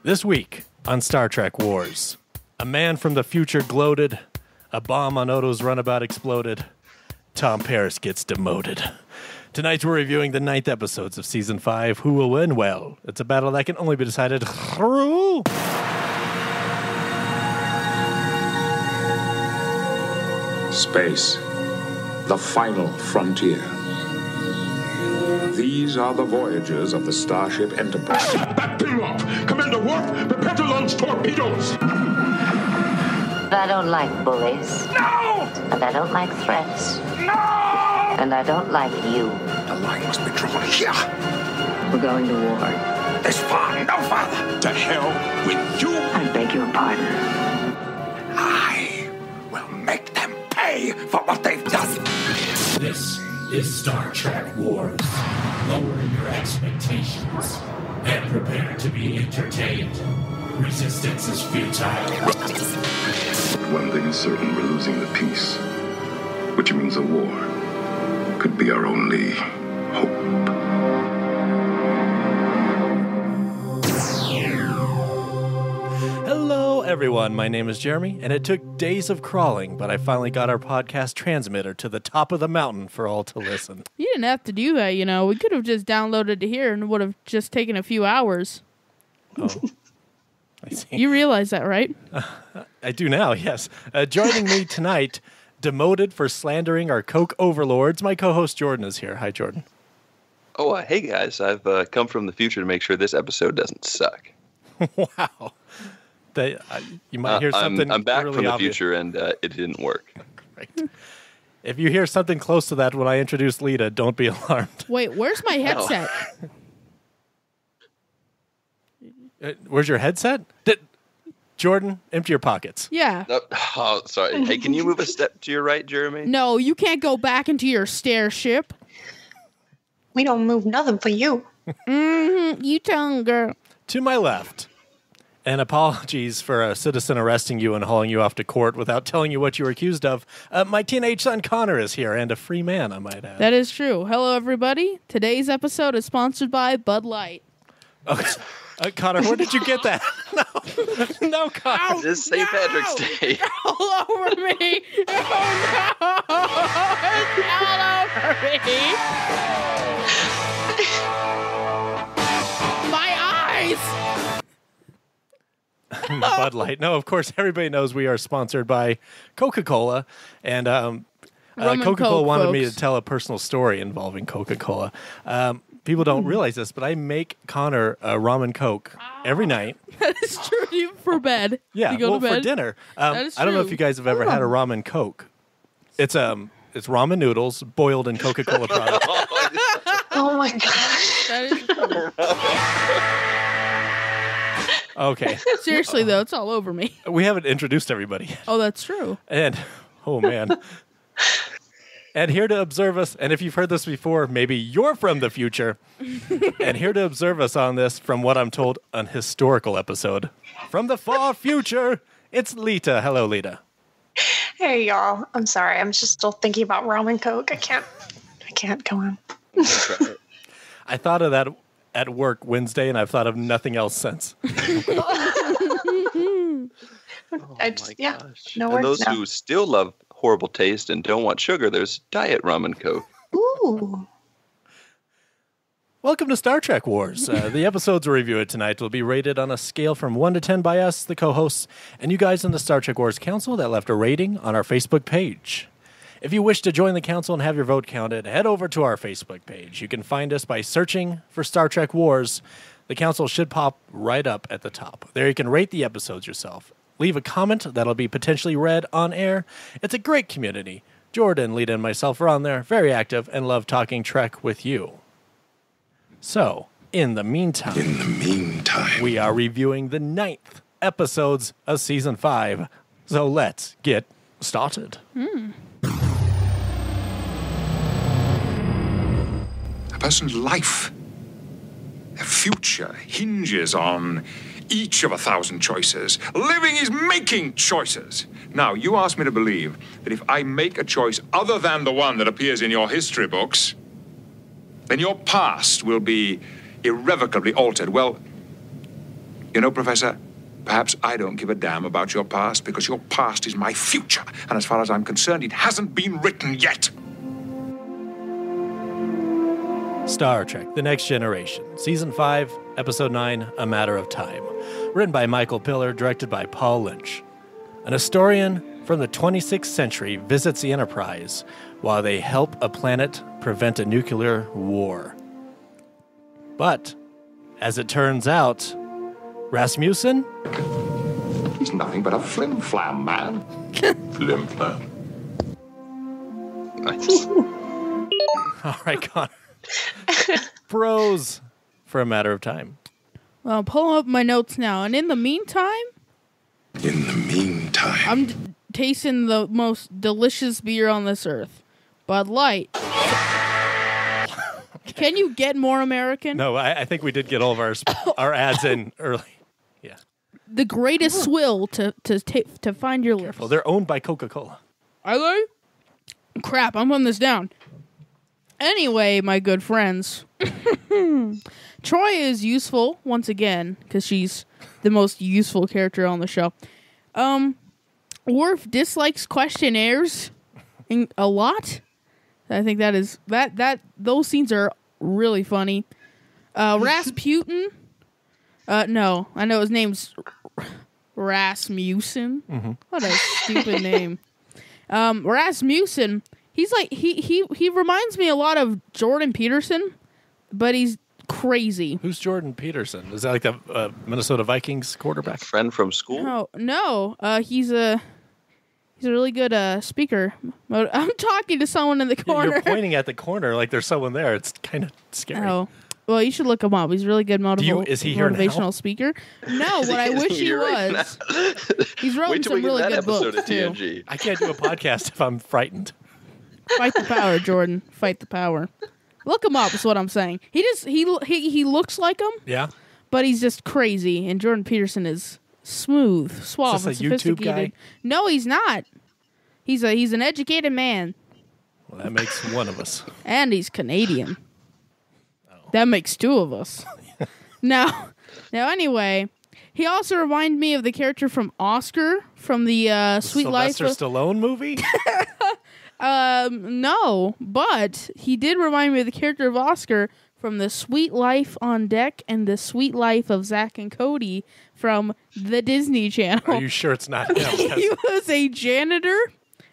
This week on Star Trek Wars, a man from the future gloated, a bomb on Odo's runabout exploded, Tom Paris gets demoted. Tonight we're reviewing the 9th episodes of Season 5. Who will win? Well, it's a battle that can only be decided through... Space, the final frontier. These are the Voyagers of the Starship Enterprise. Back to off! Commander Worf, prepare to launch torpedoes! I don't like bullies. No! And I don't like threats. No! And I don't like you. The line must be drawn here. We're going to war. This far, no farther. To hell with you. I beg your pardon. I will make them pay for what they've done. This is Star Trek Wars. Lower your expectations and prepare to be entertained. Resistance is futile. One thing is certain, we're losing the peace, which means a war could be our only hope. Hello, everyone. My name is Jeremy, and it took days of crawling, but I finally got our podcast transmitter to the top of the mountain for all to listen. You didn't have to do that, you know. We could have just downloaded it here and it would have just taken a few hours. Oh, I see. You realize that, right? I do now, yes. Joining me tonight, demoted for slandering our Coke overlords, my co-host Jordan is here. Hi, Jordan. Oh, hey guys. I've come from the future to make sure this episode doesn't suck. Wow. You might hear something I'm back really from the obvious. future, and it didn't work. Right. If you hear something close to that when I introduce Lita, don't be alarmed. Wait, where's my headset? Where's your headset? Jordan, empty your pockets. Yeah. Oh, sorry. Hey, can you move a step to your right, Jeremy? No, you can't go back into your stairship. We don't move nothing for you. You tell him, girl. To my left, and apologies for a citizen arresting you and hauling you off to court without telling you what you were accused of, my teenage son Connor is here, and a free man, I might add. That is true. Hello, everybody. Today's episode is sponsored by Bud Light. Oh, Connor, where did you get that? No, Connor. It is St. Patrick's Day. All over me. Oh, no. It's all over me. My eyes. Bud Light. No, of course, everybody knows we are sponsored by Coca-Cola, and Coca-Cola Coke, wanted me folks. to tell a personal story involving Coca-Cola. People don't realize this, but I make Connor a Ramen Coke every night. That is true. For bed. Yeah, You go well, to bed. for dinner. That is I don't know true. if you guys have ever had a Ramen Coke. It's ramen noodles boiled in Coca-Cola product. Oh my gosh. That is true. Okay, Seriously, though, it's all over me. we haven't introduced everybody yet. Oh, that's true. And, oh man. And here to observe us, and if you've heard this before, maybe you're from the future, and here to observe us on this, from what I'm told, an historical episode. From the far future, it's Lita. Hello, Lita. Hey y'all. I'm sorry. I'm just still thinking about Ramen Coke. I can't go on. I thought of that at work Wednesday, and I've thought of nothing else since. I just, yeah. Gosh. No and words those now. who still love horrible taste and don't want sugar, there's Diet Ramen Coke. Ooh. Welcome to Star Trek Wars. The episodes we're reviewing tonight will be rated on a scale from 1 to 10 by us, the co-hosts, and you guys in the Star Trek Wars Council that left a rating on our Facebook page. If you wish to join the council and have your vote counted, head over to our Facebook page. You can find us by searching for Star Trek Wars. The council should pop right up at the top. There you can rate the episodes yourself. Leave a comment that'll be potentially read on air. It's a great community. Jordan, Lita, and myself are on there, very active, and love talking Trek with you. So, in the meantime, we are reviewing the 9th episodes of Season 5. So let's get started. A person's life, their future, hinges on each of 1,000 choices. Living is making choices. Now, you ask me to believe that if I make a choice other than the one that appears in your history books, then your past will be irrevocably altered. Well, You know, Professor, perhaps I don't give a damn about your past because your past is my future. And as far as I'm concerned, it hasn't been written yet. Star Trek: The Next Generation, Season 5, Episode 9, A Matter of Time. Written by Michael Piller, directed by Paul Lynch. An historian from the 26th century visits the Enterprise while they help a planet prevent a nuclear war. But, as it turns out, Rasmussen? He's nothing but a flim-flam, man. Flim-flam. Nice. All right, Connor. Pros for A Matter of Time. Well, I'm pulling up my notes now, and in the meantime, I'm tasting the most delicious beer on this earth, Bud Light. Can you get more American? No, I think we did get all of our ads in early. Yeah. The greatest swill to find your lips. Careful, they're owned by Coca-Cola. Are they? Crap, I'm putting this down. Anyway, my good friends, Troy is useful once again because she's the most useful character on the show. Worf dislikes questionnaires a lot. I think that is those scenes are really funny. Rasputin. No, I know his name's Rasmussen. Mm-hmm. What a stupid name. Rasmussen. He's like he reminds me a lot of Jordan Peterson, but he's crazy. Who's Jordan Peterson? Is that like the Minnesota Vikings quarterback? A friend from school? No. He's a really good speaker. I'm talking to someone in the corner. You're pointing at the corner like there's someone there. It's kind of scary. Oh. Well, you should look him up. He's a really good is he here motivational now? speaker. No, what I wish he was. He's wrote some really good books too. I can't do a podcast if I'm frightened. Fight the power, Jordan. Fight the power. Look him up is what I'm saying. He looks like him. Yeah. But he's just crazy, and Jordan Peterson is smooth, suave, and sophisticated. YouTube guy? No, he's not. He's an educated man. Well, that makes one of us. And he's Canadian. Oh. That makes two of us. Now, anyway, he also reminded me of the character from Oscar from the Sweet Life. Sylvester Stallone movie? No, but he did remind me of the character of Oscar from The Sweet Life on Deck and The Sweet Life of Zack and Cody from the Disney Channel. Are you sure it's not him? He was a janitor.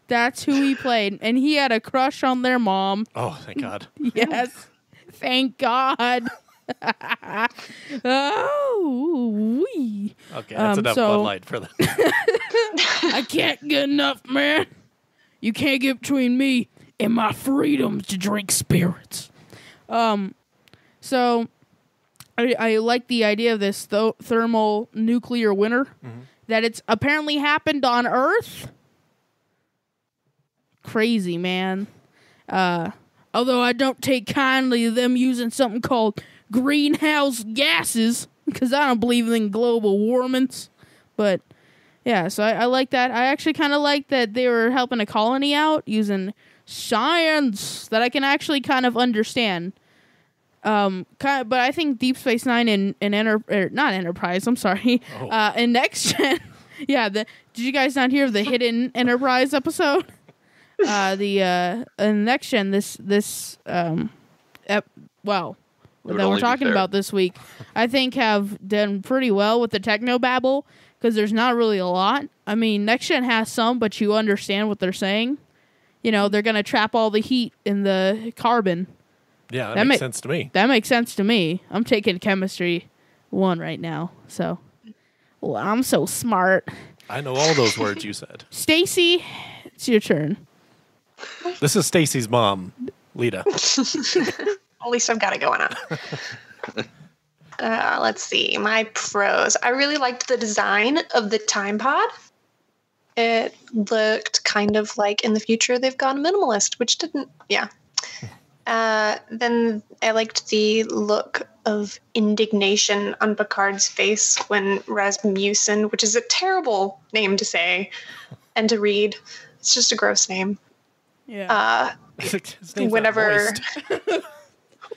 That's who he played. And he had a crush on their mom. Oh, thank God. Yes. Thank God. Oh, wee. Okay, that's enough Bud Light for that. I can't get enough, man. You can't get between me and my freedom to drink spirits. So I like the idea of this thermal nuclear winter, that it's apparently happened on Earth. Crazy, man. Although I don't take kindly to them using something called greenhouse gases, because I don't believe in global warmings. But yeah, so I like that. I actually kind of like that they were helping a colony out using science that I can actually kind of understand. But I think Deep Space Nine and not Enterprise. I'm sorry. Oh. And Next Gen. Yeah. Did you guys not hear of the Hidden Enterprise episode? The Next Gen. That we're talking about this week, I think have done pretty well with the technobabble because there's not really a lot. I mean, Next Gen has some, but you understand what they're saying. You know, they're going to trap all the heat in the carbon. Yeah, that makes sense to me. That makes sense to me. I'm taking Chemistry 1 right now, so I'm so smart. I know all those words you said. Stacy, it's your turn. This is Stacy's mom, Lita. At least I've got it going on. Let's see. My pros. I really liked the design of the time pod. It looked kind of like in the future they've gone minimalist, which didn't. Yeah. Then I liked the look of indignation on Picard's face when Rasmussen, which is a terrible name to say and to read. It's just a gross name. Yeah. Whenever.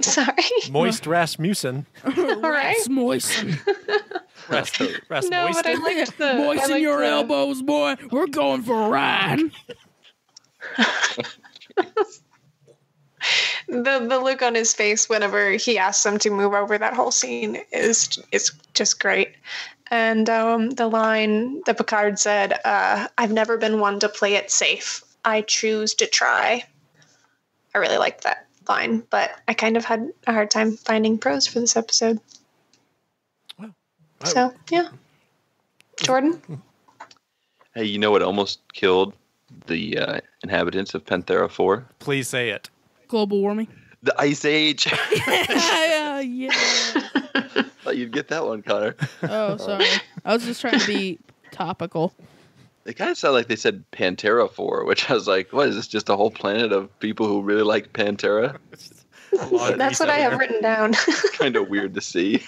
Sorry. Moist Rasmussen. All right. Rasmussen. Rest No, but I moisten. liked the Moisten I liked your the- elbows, boy. We're going for a ride. The look on his face whenever he asks them to move over, that whole scene is just great. And the line that Picard said, "I've never been one to play it safe. I choose to try." I really liked that line, but I kind of had a hard time finding prose for this episode. So yeah, Jordan. Hey, you know what almost killed the inhabitants of Panthera 4? Please say it. Global warming. The Ice Age. Yeah. Thought you'd get that one, Connor. Oh, sorry. I was just trying to be topical. They kind of sound like they said Pantera 4, which I was like, what, is this just a whole planet of people who really like Pantera? That's what I have written down. Kind of weird to see.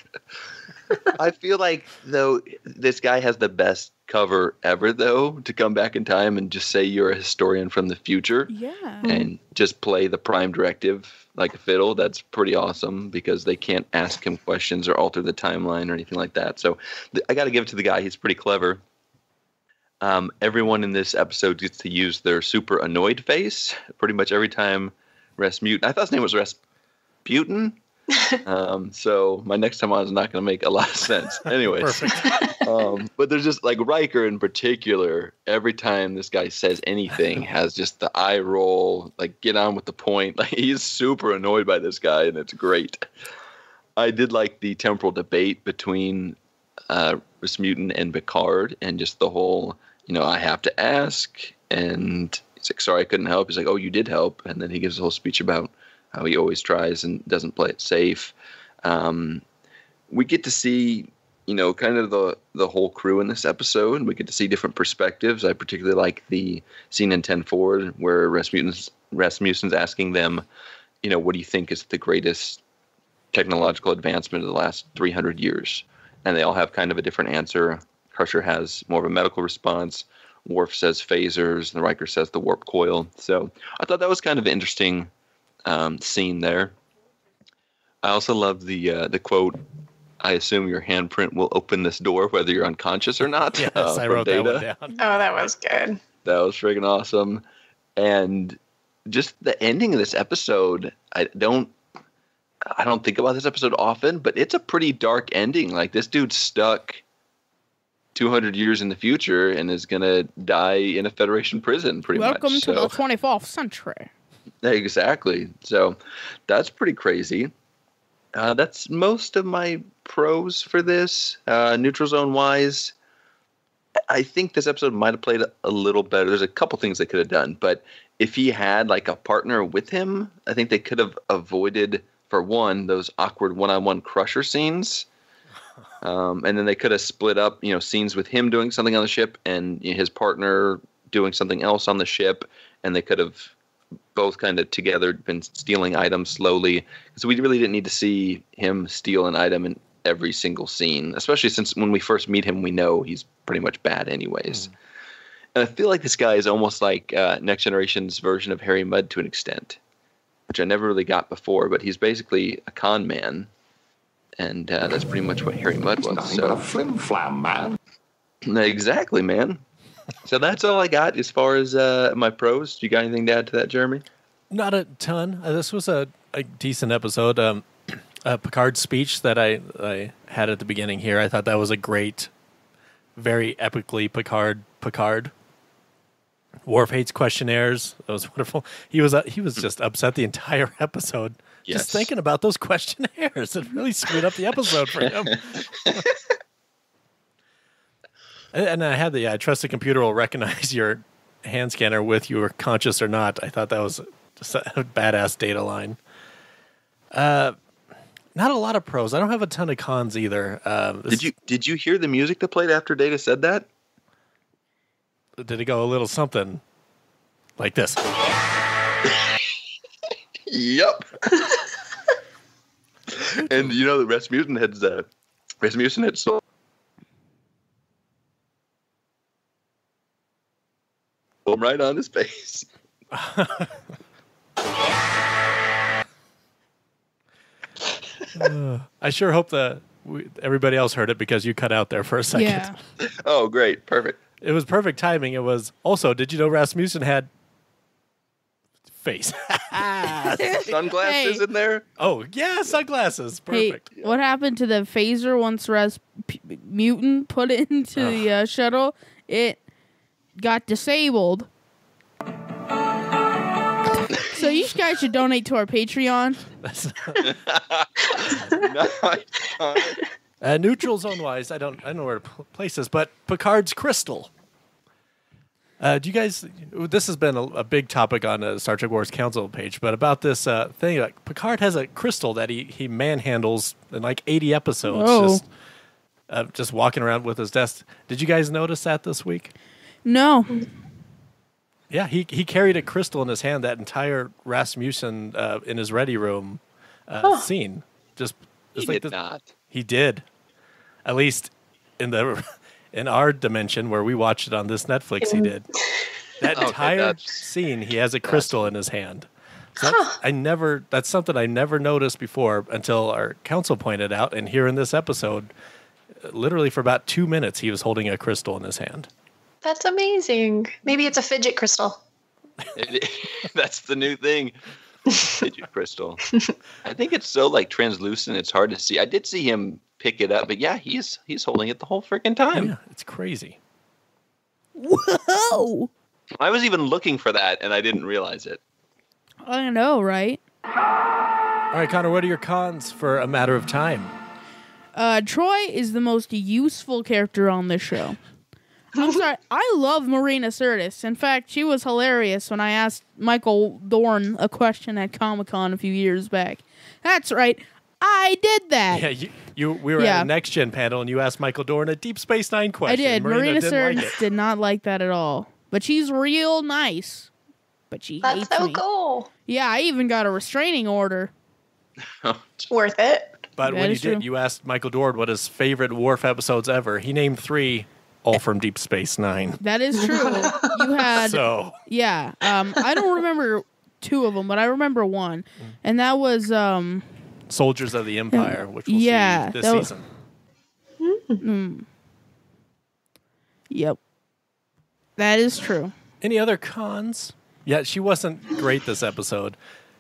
I feel like, though, this guy has the best cover ever, though, to come back in time and just say you're a historian from the future. Yeah. And just play the prime directive like a fiddle. That's pretty awesome because they can't ask him questions or alter the timeline or anything like that. So I got to give it to the guy. He's pretty clever. Everyone in this episode gets to use their super annoyed face pretty much every time Rasputin. I thought his name was Rasputin. So my next time on is not going to make a lot of sense. Anyways, but there's just like Riker in particular. Every time this guy says anything, has just the eye roll. Like, get on with the point. Like, he's super annoyed by this guy, and it's great. I did like the temporal debate between Rasputin and Picard, and just the whole, I have to ask, and he's like, sorry, I couldn't help. He's like, oh, you did help, and then he gives a whole speech about how he always tries and doesn't play it safe. We get to see, kind of the whole crew in this episode. We get to see different perspectives. I particularly like the scene in 10 Forward where Rasmussen's asking them, what do you think is the greatest technological advancement of the last 300 years? And they all have kind of a different answer. Crusher has more of a medical response. Worf says phasers, and Riker says the warp coil. So I thought that was kind of an interesting scene there. I also love the quote, I assume your handprint will open this door whether you're unconscious or not. Yes, I wrote that one down. Oh, that was good. That was friggin' awesome. And just the ending of this episode, I don't think about this episode often, but it's a pretty dark ending. Like, this dude's stuck 200 years in the future and is going to die in a Federation prison, pretty much. Welcome to the 24th century. Exactly. So that's pretty crazy. That's most of my pros for this. Neutral zone wise, I think this episode might have played a little better. There's a couple things they could have done, but if he had like a partner with him, I think they could have avoided, for one, those awkward one-on-one Crusher scenes. And then they could have split up, scenes with him doing something on the ship and his partner doing something else on the ship, and they could have both kind of together been stealing items slowly. So we really didn't need to see him steal an item in every single scene, especially since when we first meet him, we know he's pretty much bad anyways. And I feel like this guy is almost like Next Generation's version of Harry Mudd to an extent, which I never really got before, but he's basically a con man. And that's pretty much what Harry Mudd was. Nothing but a flim-flam, man. Exactly, man. So that's all I got as far as my pros. You got anything to add to that, Jeremy? Not a ton. This was a decent episode. Picard's speech that I had at the beginning here, I thought that was a great, very epically Picard. Worf hates questionnaires. That was wonderful. He was just upset the entire episode. Yes. Just thinking about those questionnaires. It really screwed up the episode for him. And I had I trust the computer will recognize your hand scanner with you, conscious or not. I thought that was just a badass data line. Not a lot of pros. I don't have a ton of cons either. Did you hear the music that played after Data said that? Did it go a little something like this? Yep. And the Rasmussen had so right on his face. I sure hope the everybody else heard it because you cut out there for a second. Yeah. Oh, great. Perfect. It was perfect timing. It was also, did you know Rasmussen had face? Sunglasses Hey. in there? Oh, yeah, sunglasses. Perfect. Hey, what happened to the phaser once Rasmussen put it into the shuttle? It got disabled. So you guys should donate to our Patreon. Neutral zone wise, I don't know where to place this, but Picard's crystal. Do you guys? This has been a big topic on the Star Trek Wars Council page, but about this thing, like Picard has a crystal that he manhandles in like 80 episodes, just walking around with his desk. Did you guys notice that this week? No. Yeah, he carried a crystal in his hand that entire Rasmussen in his ready room scene. Just He it's like did not. He did, at least in our dimension where we watched it on this Netflix. He did that entire scene. He has a crystal in his hand. So that's something I never noticed before until our council pointed out. And here in this episode, literally for about 2 minutes, he was holding a crystal in his hand. That's amazing. Maybe it's a fidget crystal. That's the new thing. Fidget crystal. I think it's so like translucent. It's hard to see. I did see him pick it up, but yeah, he's holding it the whole freaking time. Yeah, it's crazy. Whoa! I was even looking for that, and I didn't realize it. I know, right? All right, Connor, what are your cons for A Matter of Time? Troy is the most useful character on this show. I'm sorry, I love Marina Sirtis. In fact, she was hilarious when I asked Michael Dorn a question at Comic-Con a few years back. That's right, I did that. Yeah, we were at a Next Gen panel, and you asked Michael Dorn a Deep Space Nine question. I did. Marina didn't Sirtis did not like that at all. But she's real nice. But she hates That's so me. cool. Yeah, I even got a restraining order. Worth it. But when you did, you asked Michael Dorn what his favorite Worf episodes ever. He named 3, all from Deep Space Nine. That is true. You had yeah. I don't remember 2 of them, but I remember one, and that was Soldiers of the Empire, which we'll see this season. Yep, that is true. Any other cons? Yeah, she wasn't great this episode.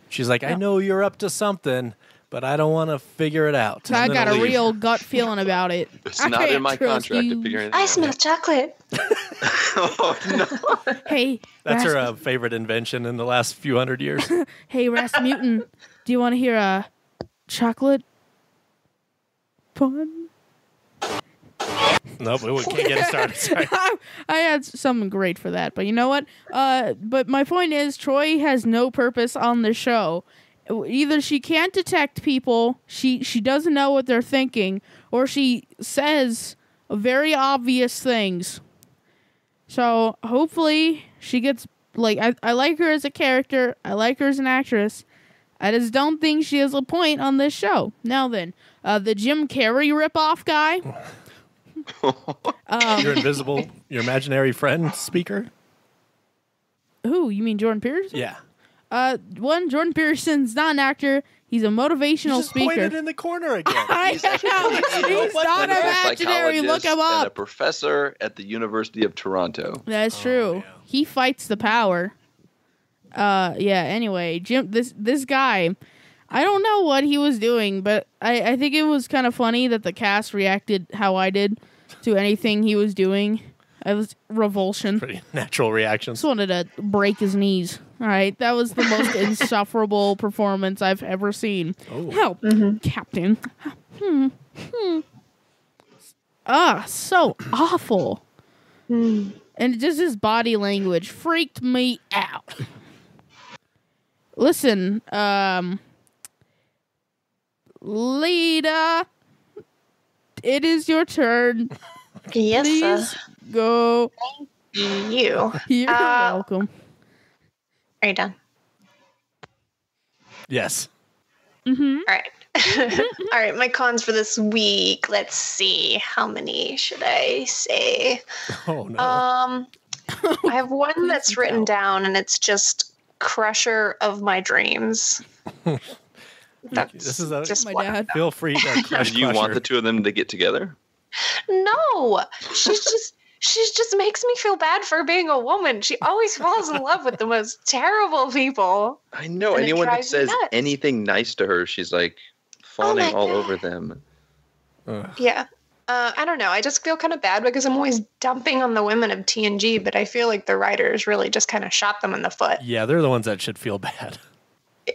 She's like, I know you're up to something, but I don't want to figure it out. I got a real gut feeling about it. It's not in my contract to figure it out. I smell chocolate. Oh, no. Hey, that's her favorite invention in the last few hundred years. Hey, Rasmussen, do you want to hear a chocolate pun? Nope, we can't get it started. Sorry. I had something great for that, but you know what? But my point is, Troy has no purpose on the show. Either she can't detect people, she doesn't know what they're thinking, or she says very obvious things. So hopefully she gets I like her as a character. I like her as an actress. I just don't think she has a point on this show. Now then, the Jim Carrey ripoff guy. Your invisible, your imaginary friend speaker? Who? You mean Jordan Peterson? Yeah. Jordan Peterson's not an actor. He's a motivational just speaker. Pointed in the corner again. He's not imaginary. Look him up. And a professor at the University of Toronto. That's true. Yeah. He fights the power. Yeah. Anyway, Jim. This guy. I don't know what he was doing, but I think it was kind of funny that the cast reacted how I did to anything he was doing. It was revulsion. Pretty natural reactions. Just wanted to break his knees. All right, that was the most insufferable performance I've ever seen. Oh. Help, Captain. So awful. And just his body language freaked me out. Listen, Lita, it is your turn. Yes, Please go. You. You're welcome. Are you done? Yes. Mm-hmm. All right. All right, my cons for this week. Let's see. How many should I say? Oh, no. I have one that's written down, and it's just Crusher of My Dreams. That's This is a- just My what- dad. Feel free to crush Do you want Crusher. the two of them to get together? No, she just makes me feel bad for being a woman. She always falls in love with the most terrible people. I know. And it Anyone that drives me says nuts. anything nice to her, she's like fawning my all God. over them. Yeah. I don't know. I just feel kind of bad because I'm always dumping on the women of TNG, but I feel like the writers really just kind of shot them in the foot. Yeah, they're the ones that should feel bad.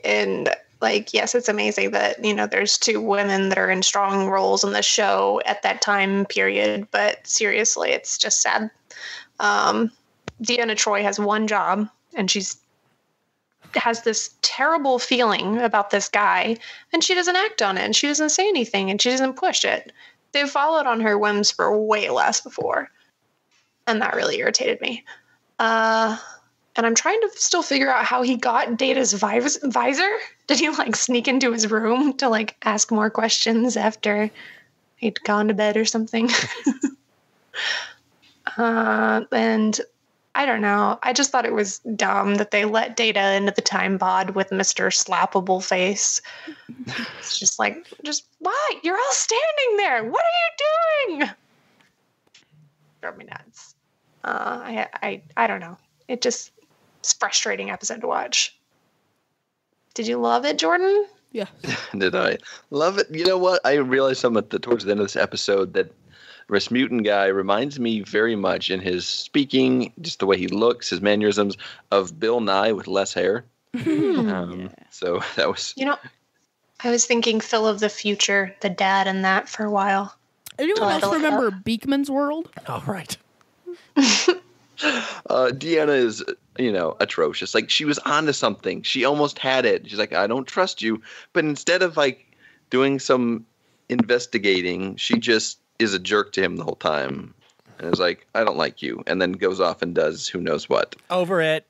And like, yes, it's amazing that, there's two women that are in strong roles in the show at that time period. But seriously, it's just sad. Deanna Troi has one job and has this terrible feeling about this guy, and she doesn't act on it, and she doesn't say anything, and she doesn't push it. They've followed on her whims for way less before, and that really irritated me. And I'm trying to still figure out how he got Data's visor. Did he sneak into his room to ask more questions after he'd gone to bed or something? And I don't know. I just thought it was dumb that they let Data into the time pod with Mr. Slappable Face. It's just why? You're all standing there. What are you doing? Drove me nuts. I don't know. It's frustrating episode to watch. Did you love it, Jordan? Yeah. Did I love it? You know what? I realized something towards the end of this episode that Rasmussen guy reminds me very much in his speaking, just the way he looks, his mannerisms, of Bill Nye with less hair. So that was... I was thinking Phil of the Future, the dad in that for a while. Anyone else remember Beekman's World? All right. Deanna is, atrocious. She was onto something. She almost had it. She's like, I don't trust you. But instead of doing some investigating, she just is a jerk to him the whole time. And is like, I don't like you. And then goes off and does who knows what. Over it.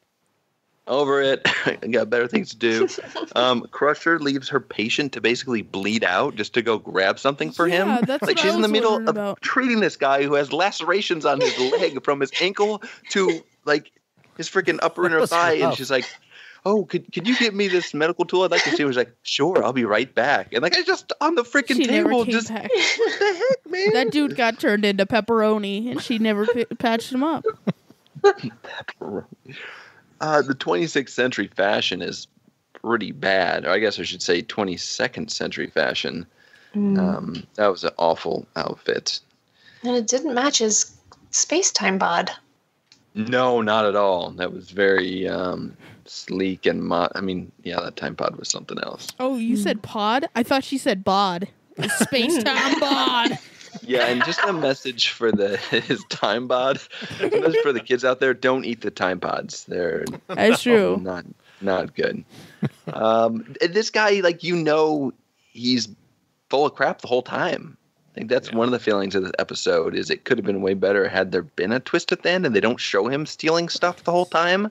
I got better things to do. Crusher leaves her patient to basically bleed out just to go grab something for him. That's what She's I in the was middle wondering of about. treating this guy who has lacerations on his leg from his ankle to his freaking upper inner thigh. And she's like, oh, could you get me this medical tool? I'd like to see. He's like, sure, I'll be right back. And I just on the freaking She never table, came just back. what the heck, man? That dude got turned into pepperoni, and she never patched him up. The 26th century fashion is pretty bad. Or I guess I should say 22nd century fashion. That was an awful outfit. And it didn't match his space-time bod. No, not at all. That was very sleek and that time pod was something else. Oh, you said pod? I thought she said bod. Space-time bod. Yeah, and just a message for his time pod. A message for the kids out there: don't eat the time pods. They're That's true. not good. This guy, he's full of crap the whole time. I think that's one of the feelings of this episode. Is it could have been way better had there been a twist at the end, and they don't show him stealing stuff the whole time.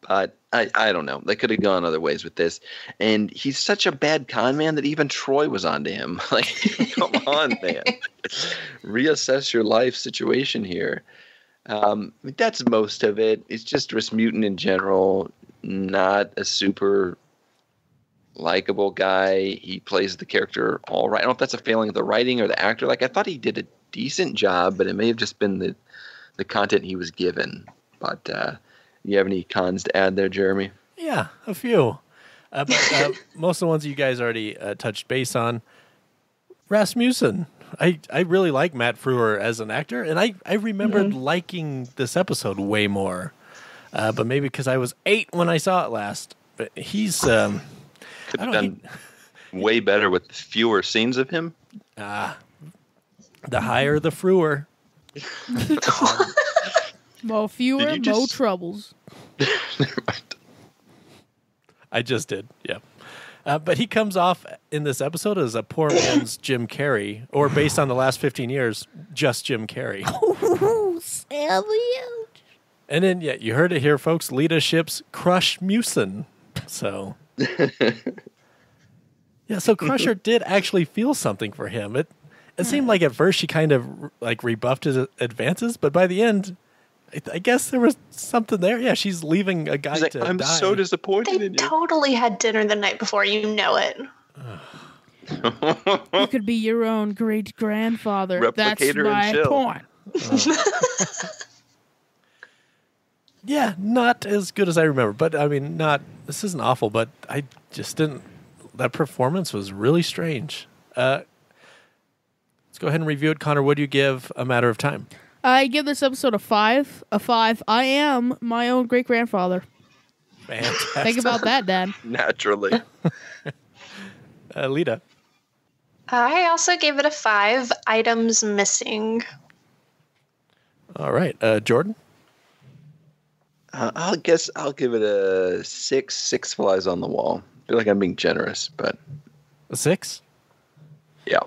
But I don't know. They could have gone other ways with this. And he's such a bad con man that even Troy was onto him. Come on, man. Reassess your life situation here. That's most of it. It's just Rasmussen in general, not a super likable guy. He plays the character all right. I don't know if that's a failing of the writing or the actor. I thought he did a decent job, but it may have just been the content he was given. But you have any cons to add there, Jeremy? Yeah, a few. But most of the ones you guys already touched base on. Rasmussen. I really like Matt Frewer as an actor, and I remembered liking this episode way more. But maybe because I was 8 when I saw it last. But he's... Could have done way better with fewer scenes of him. The higher the Frewer. Mo fewer, mo troubles. Never mind. I just did, yeah. But he comes off in this episode as a poor man's Jim Carrey, or based on the last 15 years, just Jim Carrey. Savage. And then, yeah, you heard it here, folks. Lita ships Crush Musin. So, yeah, so Crusher did actually feel something for him. It seemed like at first she kind of rebuffed his advances, but by the end, I guess there was something there. Yeah, she's leaving a guy to I'm die. so disappointed They in you. totally had dinner the night before. You know it. You could be your own great grandfather. That's Replicator and my chill. point. Yeah, not as good as I remember. But, I mean, this isn't awful, but I just didn't... That performance was really strange. Let's go ahead and review it. Connor, what do you give A Matter of Time? I give this episode a 5. A 5. I am my own great grandfather. Fantastic. Think about that, Dad. Naturally. Lita. I also gave it a 5. Items missing. All right. Jordan? I'll give it a 6. 6 flies on the wall. I feel like I'm being generous, but A 6? yeah.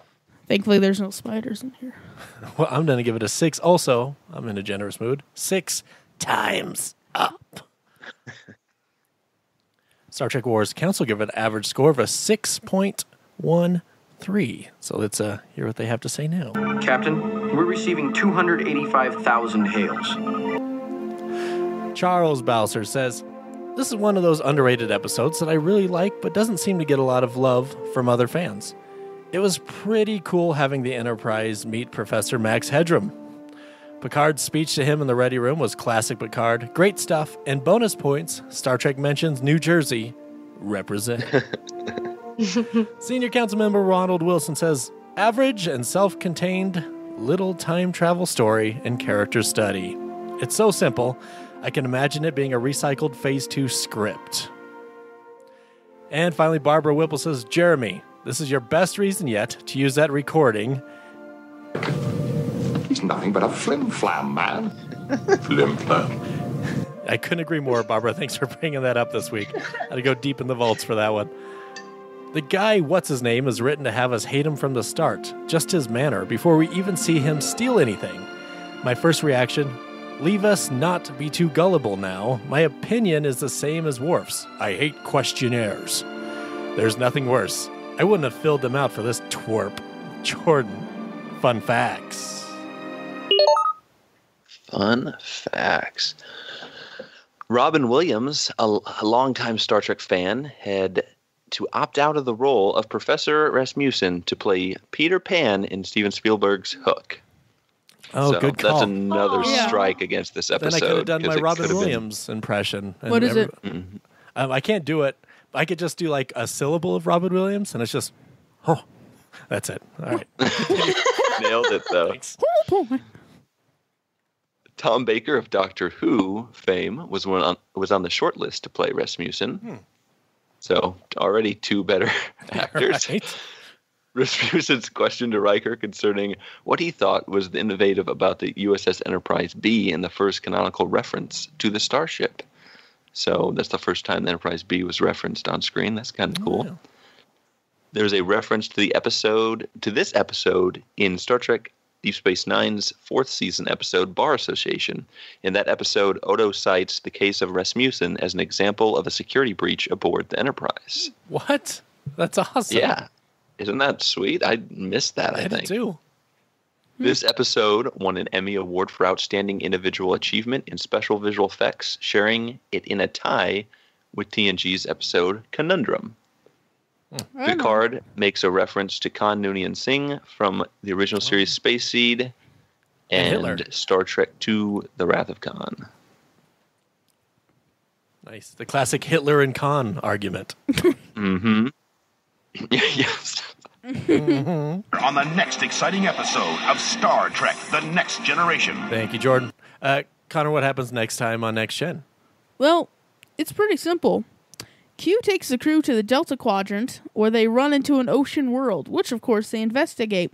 Thankfully, there's no spiders in here. Well, I'm going to give it a 6. Also, I'm in a generous mood. 6 times up. Star Trek Wars Council give it an average score of a 6.13. So let's hear what they have to say now. Captain, we're receiving 285,000 hails. Charles Bowser says, "This is one of those underrated episodes that I really like, but doesn't seem to get a lot of love from other fans. It was pretty cool having the Enterprise meet Professor Max Headroom. Picard's speech to him in the Ready Room was classic Picard. Great stuff. And bonus points, Star Trek mentions New Jersey. Represent." Senior Council Member Ronald Wilson says, "Average and self-contained little time travel story and character study. It's so simple. I can imagine it being a recycled Phase 2 script." And finally, Barbara Whipple says, "Jeremy, this is your best reason yet to use that recording." He's nothing but a flim-flam, man. Flim-flam. I couldn't agree more, Barbara. Thanks for bringing that up this week. I had to go deep in the vaults for that one. The guy, what's-his-name, is written to have us hate him from the start. Just his manner, before we even see him steal anything. My first reaction, leave us not be too gullible now. My opinion is the same as Worf's. I hate questionnaires. There's nothing worse. I wouldn't have filled them out for this twerp. Jordan. Fun facts. Fun facts. Robin Williams, a longtime Star Trek fan, had to opt out of the role of Professor Rasmussen to play Peter Pan in Steven Spielberg's Hook. Oh, So good call. That's another Yeah. strike against this episode. Then I could have done 'cause my it Robin could have been- Williams impression. And What is it? I can't do it. I could just do like a syllable of Robin Williams, and it's just, oh, that's it. All right. Nailed it, though. Tom Baker of Doctor Who fame was on the short list to play Rasmussen. So already 2 better actors. Right. Rasmussen's question to Riker concerning what he thought was innovative about the USS Enterprise B in the first canonical reference to the starship. So that's the first time the Enterprise B was referenced on screen. That's kind of cool. Yeah. There's a reference to this episode in Star Trek Deep Space Nine's 4th season episode, Bar Association. In that episode, Odo cites the case of Rasmussen as an example of a security breach aboard the Enterprise. What? That's awesome. Yeah. Isn't that sweet? I missed that, I I did think. too. This episode won an Emmy Award for Outstanding Individual Achievement in Special Visual Effects, sharing it in a tie with TNG's episode Conundrum. Picard makes a reference to Khan Noonien Singh from the original series Space Seed Hitler. and Star Trek II, The Wrath of Khan. Nice. The classic Hitler and Khan argument. Mm-hmm. Yes. On the next exciting episode of Star Trek: The Next Generation. Thank you, Jordan. Connor, what happens next time on Next Gen? Well, it's pretty simple. Q takes the crew to the Delta Quadrant, where they run into an ocean world, which of course they investigate,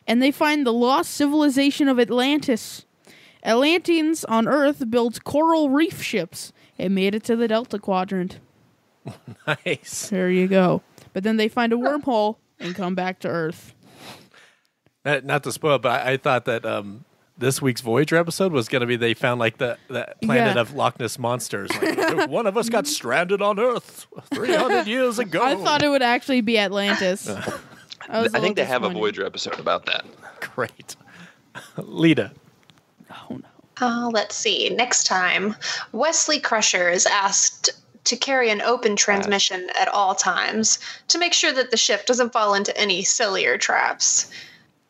and they find the lost civilization of Atlantis. Atlanteans on Earth built coral reef ships and made it to the Delta Quadrant. Nice. There you go. But then they find a wormhole and come back to Earth. Not to spoil, but I thought that this week's Voyager episode was going to be they found like the planet Yeah. of Loch Ness monsters. Like, one of us got stranded on Earth 300 years ago. I thought it would actually be Atlantis. I think they have a Voyager episode about that. Great. Lita. Oh no. Let's see. Next time, Wesley Crusher is asked to carry an open transmission at all times to make sure that the ship doesn't fall into any sillier traps.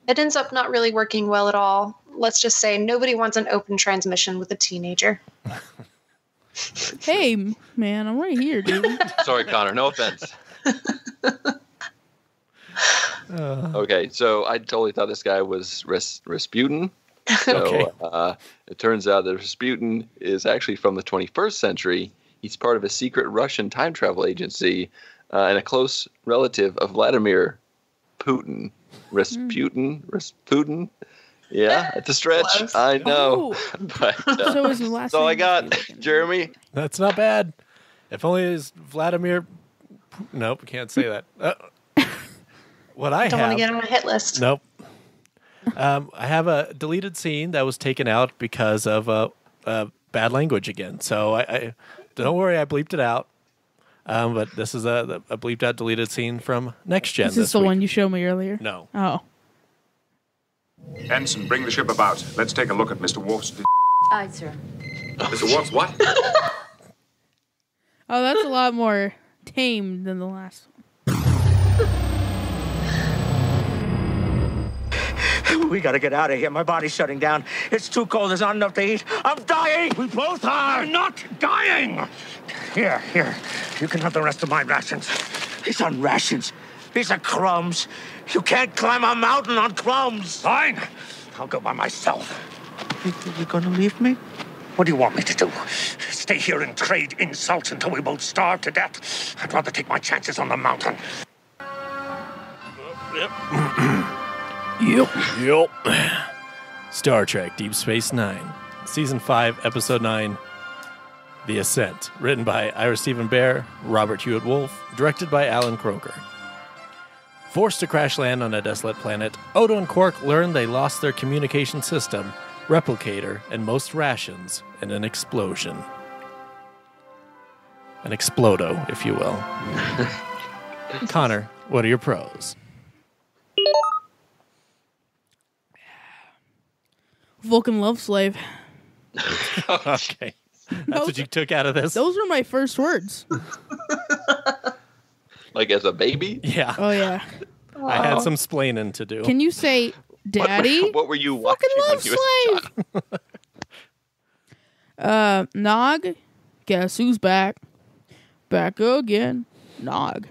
It ends up not really working well at all. Let's just say nobody wants an open transmission with a teenager. Hey, man, I'm right here, dude. Sorry, Connor. No offense. Okay, so I totally thought this guy was Rasputin. So it turns out that Rasputin is actually from the 21st century. He's part of a secret Russian time travel agency and a close relative of Vladimir Putin. Rasputin. Yeah, it's a stretch. Close. I know. Oh. But, So his last that's all I name got, was Putin. Jeremy. That's not bad. If only it was Vladimir. Nope, can't say that. What I Don't have. want to get on a hit list. Nope. I have a deleted scene that was taken out because of bad language again. So I don't worry, I bleeped it out. But this is a bleeped out deleted scene from Next Gen. Is this the week. one you showed me earlier? No. Oh. Ensign, bring the ship about. Let's take a look at Mr. Worf's... Aye, sir. Mr. Worf's what? Oh, that's a lot more tame than the last one. We gotta get out of here. My body's shutting down. It's too cold. There's not enough to eat. I'm dying. We both are. I'm not dying. Here. You can have the rest of my rations. These aren't rations. These are crumbs. You can't climb a mountain on crumbs. Fine. I'll go by myself. You gonna leave me? What do you want me to do? Stay here and trade insults until we both starve to death? I'd rather take my chances on the mountain. Yep. Star Trek Deep Space Nine, Season 5, Episode 9, The Ascent. Written by Ira Stephen Bear, Robert Hewitt Wolfe, directed by Alan Croker. Forced to crash land on a desolate planet, Odo and Quark learn they lost their communication system, replicator, and most rations in an explosion. An explodo, if you will. Connor, what are your pros? Vulcan love slave. Okay. That's what you took out of this? Those were my first words. Like as a baby? Yeah. Oh, yeah. I had some splaining to do. Can you say, Daddy? What were you watching Fucking when you was love slave. Nog, guess who's back? Back again. Nog.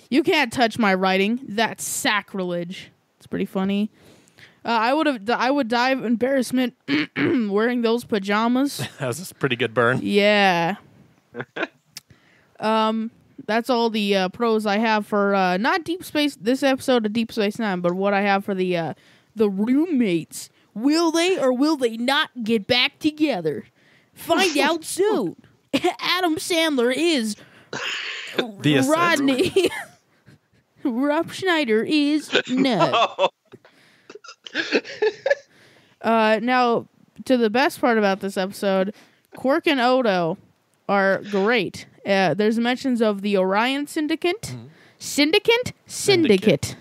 You can't touch my writing. That's sacrilege. It's pretty funny. I would die of embarrassment wearing those pajamas. That was a pretty good burn. Yeah. That's all the pros I have for not Deep Space, this episode of Deep Space Nine, but what I have for the roommates. Will they or will they not get back together? Find out soon. Adam Sandler is The Ascent. Rodney. Rob Schneider is no. Now, to the best part about this episode, Quark and Odo are great. There's mentions of the Orion Syndicate. Mm-hmm. Syndicate.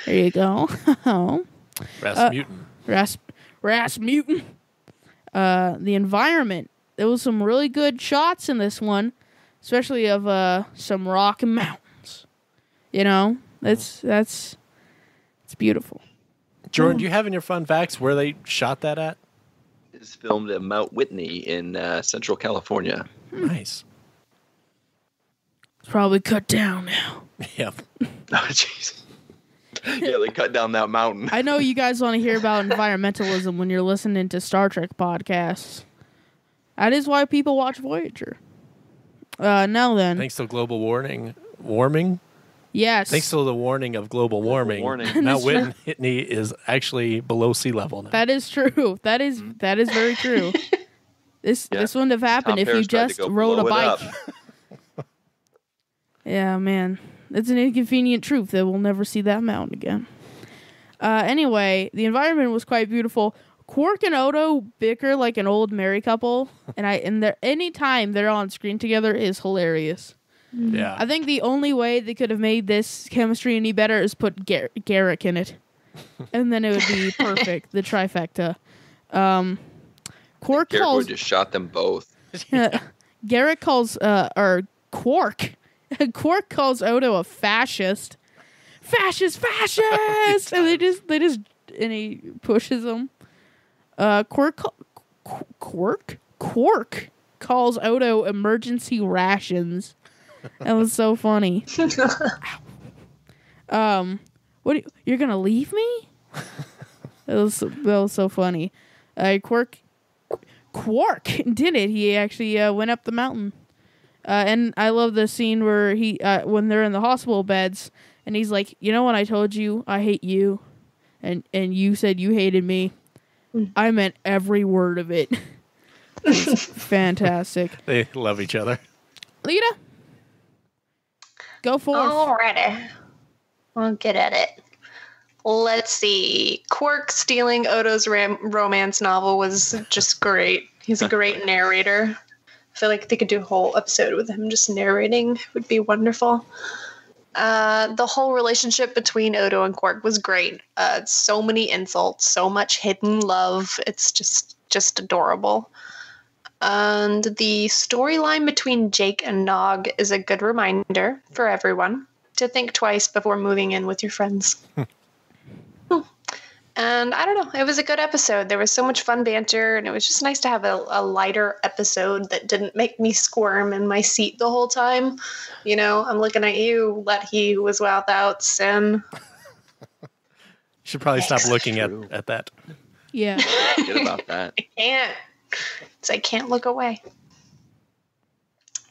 There you go. Rasputin. Rasputin. The environment. There was some really good shots in this one, especially of some rock and mountains. You know, it's beautiful. Jordan, do you have in your fun facts where they shot that at? It's filmed at Mount Whitney in Central California. Nice. It's probably cut down now. Yep. Oh, jeez. Yeah, they cut down that mountain. I know you guys want to hear about environmentalism when you're listening to Star Trek podcasts. That is why people watch Voyager. Now then. Thanks to global warming. Yes. Thanks to the warning of global warming. Mount Whitney is actually below sea level now. That is true. That is very true. This wouldn't have happened if you just rode a bike. Yeah, man. It's an inconvenient truth that we'll never see that mountain again. Anyway, the environment was quite beautiful. Quark and Odo bicker like an old married couple, and any time they're on screen together is hilarious. Yeah. I think the only way they could have made this chemistry any better is put Garrick in it. And then it would be perfect. The trifecta. Quark Garrett calls just shot them both. Garrett calls or Quark. Quark calls Odo a fascist. Fascist. And they just and he pushes him. Quark calls Odo emergency rations. That was so funny. What you're gonna leave me? That was so funny. Quark did it. He actually went up the mountain. And I love the scene where he when they're in the hospital beds and he's like, you know when I told you I hate you and you said you hated me? I meant every word of it. Fantastic. They love each other. Lita, go for it. Alrighty. We'll get at it. Let's see. Quark stealing Odo's romance novel was just great. He's a great narrator. I feel like they could do a whole episode with him just narrating. It would be wonderful. The whole relationship between Odo and Quark was great. So many insults, so much hidden love. It's just adorable. And the storyline between Jake and Nog is a good reminder for everyone to think twice before moving in with your friends. And I don't know, it was a good episode. There was so much fun banter, and it was just nice to have a lighter episode that didn't make me squirm in my seat the whole time. You know, I'm looking at you, let he who was without sin. Should probably stop looking at that. Yeah. Forget about that. I can't. So I can't look away.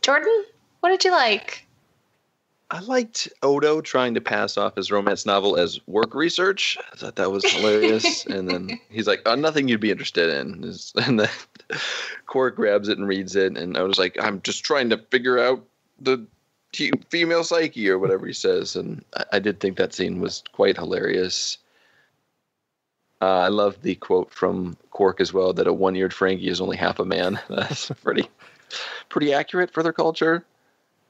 Jordan, what did you like? I liked Odo trying to pass off his romance novel as work research. I thought that was hilarious. And then he's like, nothing you'd be interested in. And then Quark grabs it and reads it. And Odo's like, I'm just trying to figure out the female psyche or whatever he says. And I did think that scene was quite hilarious. I love the quote from Quark as well, that a one-eared Ferengi is only half a man. That's pretty accurate for their culture.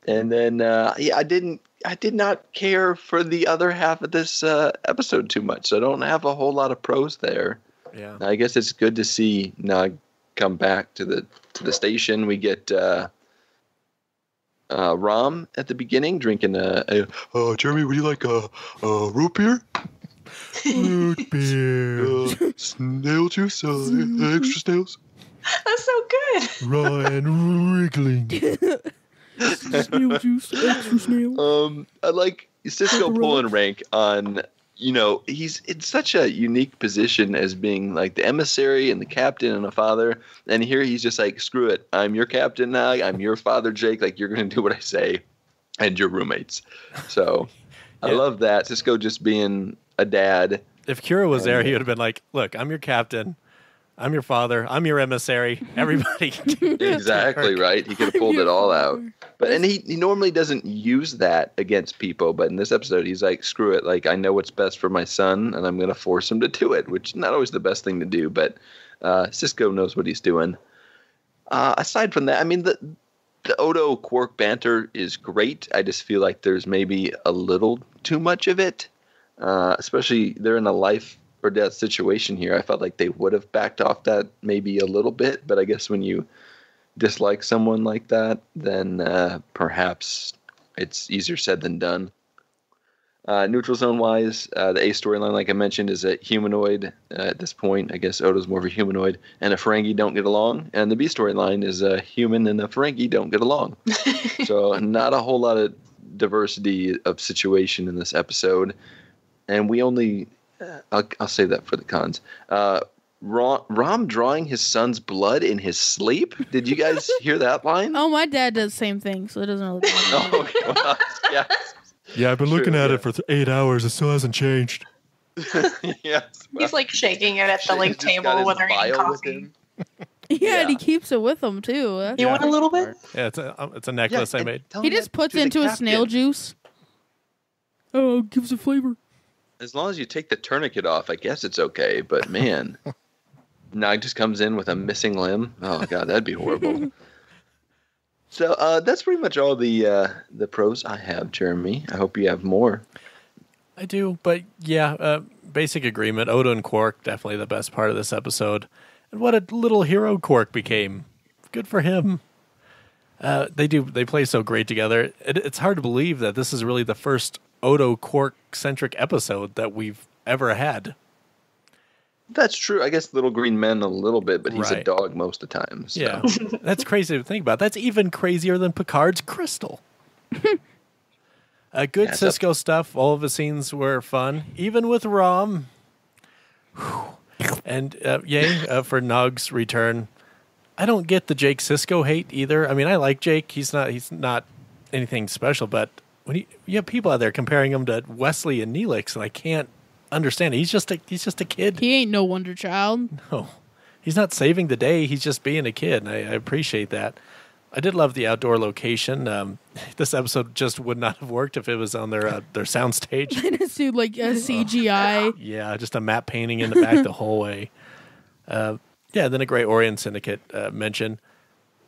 And then, I did not care for the other half of this episode too much. So I don't have a whole lot of pros there. Yeah, I guess it's good to see Nog come back to the station. We get Ram at the beginning drinking Jeremy, would you like a root beer? Root beer. Snail juice, extra snails. That's so good. Ryan wriggling. Snail juice, extra snail. I like Cisco pulling rank on, he's in such a unique position as being like the emissary and the captain and a father. And here he's just like, screw it. I'm your captain now. I'm your father, Jake. Like, you're going to do what I say and your roommates. So I love that. Cisco just being a dad. If Kira was there, he would have been like, look, I'm your captain. I'm your father. I'm your emissary. Everybody. Exactly, right? He could have pulled it all out. And he normally doesn't use that against people, but in this episode, he's like, screw it. Like, I know what's best for my son, and I'm going to force him to do it, which is not always the best thing to do, but Cisco knows what he's doing. Aside from that, I mean, the Odo Quark banter is great. I just feel like there's maybe a little too much of it, especially they're in a life or death situation here. I felt like they would have backed off that maybe a little bit, but I guess when you dislike someone like that, then perhaps it's easier said than done. Neutral zone wise, the A storyline, like I mentioned, is a humanoid. At this point, I guess Odo's more of a humanoid, and a Ferengi don't get along. And the B storyline is a human and a Ferengi don't get along. So not a whole lot of diversity of situation in this episode. And we only... I'll save that for the cons. Ram drawing his son's blood in his sleep. Did you guys hear that line? Oh, my dad does the same thing, so it doesn't really bother me. Well, yeah. Yeah, I've been looking at it for 8 hours. It still hasn't changed. Yes. He's like shaking it at the table when they're eating coffee. Yeah, and he keeps it with him too. You want a little bit? Yeah, it's a necklace I made. He just puts it into a snail juice. Oh, it gives it flavor. As long as you take the tourniquet off, I guess it's okay. But man, Nog just comes in with a missing limb. Oh god, that'd be horrible. So that's pretty much all the pros I have, Jeremy. I hope you have more. I do, but yeah, basic agreement. Odo and Quark, definitely the best part of this episode. And what a little hero Quark became. Good for him. They play so great together. It's hard to believe that this is really the first Odo Quark-centric episode that we've ever had. That's true. I guess Little Green Men a little bit, but he's a dog most of the time. So. Yeah, that's crazy to think about. That's even crazier than Picard's crystal. Good Cisco stuff. All of the scenes were fun, even with Rom. And yay for Nog's return. I don't get the Jake Cisco hate either. I mean, I like Jake. He's not anything special, but when you have people out there comparing him to Wesley and Neelix, and I can't understand it. He's just a kid. He ain't no wonder child. No, he's not saving the day. He's just being a kid, and I appreciate that. I did love the outdoor location. This episode just would not have worked if it was on their soundstage. And it's like a CGI. Yeah, just a matte painting in the back the whole way. Yeah, then a great Orient Syndicate mention.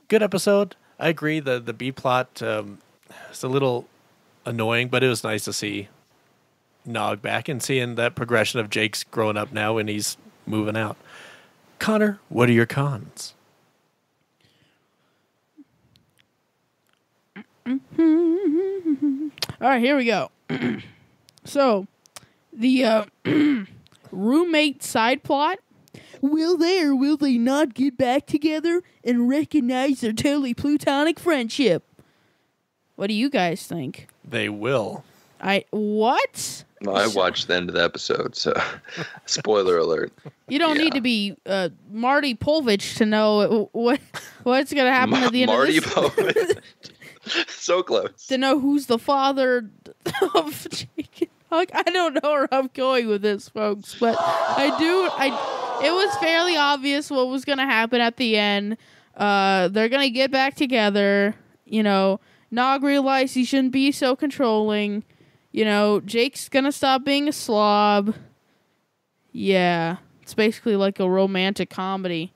Good episode. I agree. The B plot is a little annoying, but it was nice to see Nog back and seeing that progression of Jake's growing up now and he's moving out. Connor, what are your cons? All right, here we go. So, the roommate side plot. Will they or will they not get back together and recognize their totally plutonic friendship? What do you guys think? They will. What? Well, I watched the end of the episode, so spoiler alert. You don't need to be Marty Polvich to know what's going to happen at the end Marty of this. Polvich. So close. To know who's the father of Jake. I don't know where I'm going with this, folks, but it was fairly obvious what was going to happen at the end. They're going to get back together. You know, Nog realized he shouldn't be so controlling. You know, Jake's going to stop being a slob. Yeah, it's basically like a romantic comedy.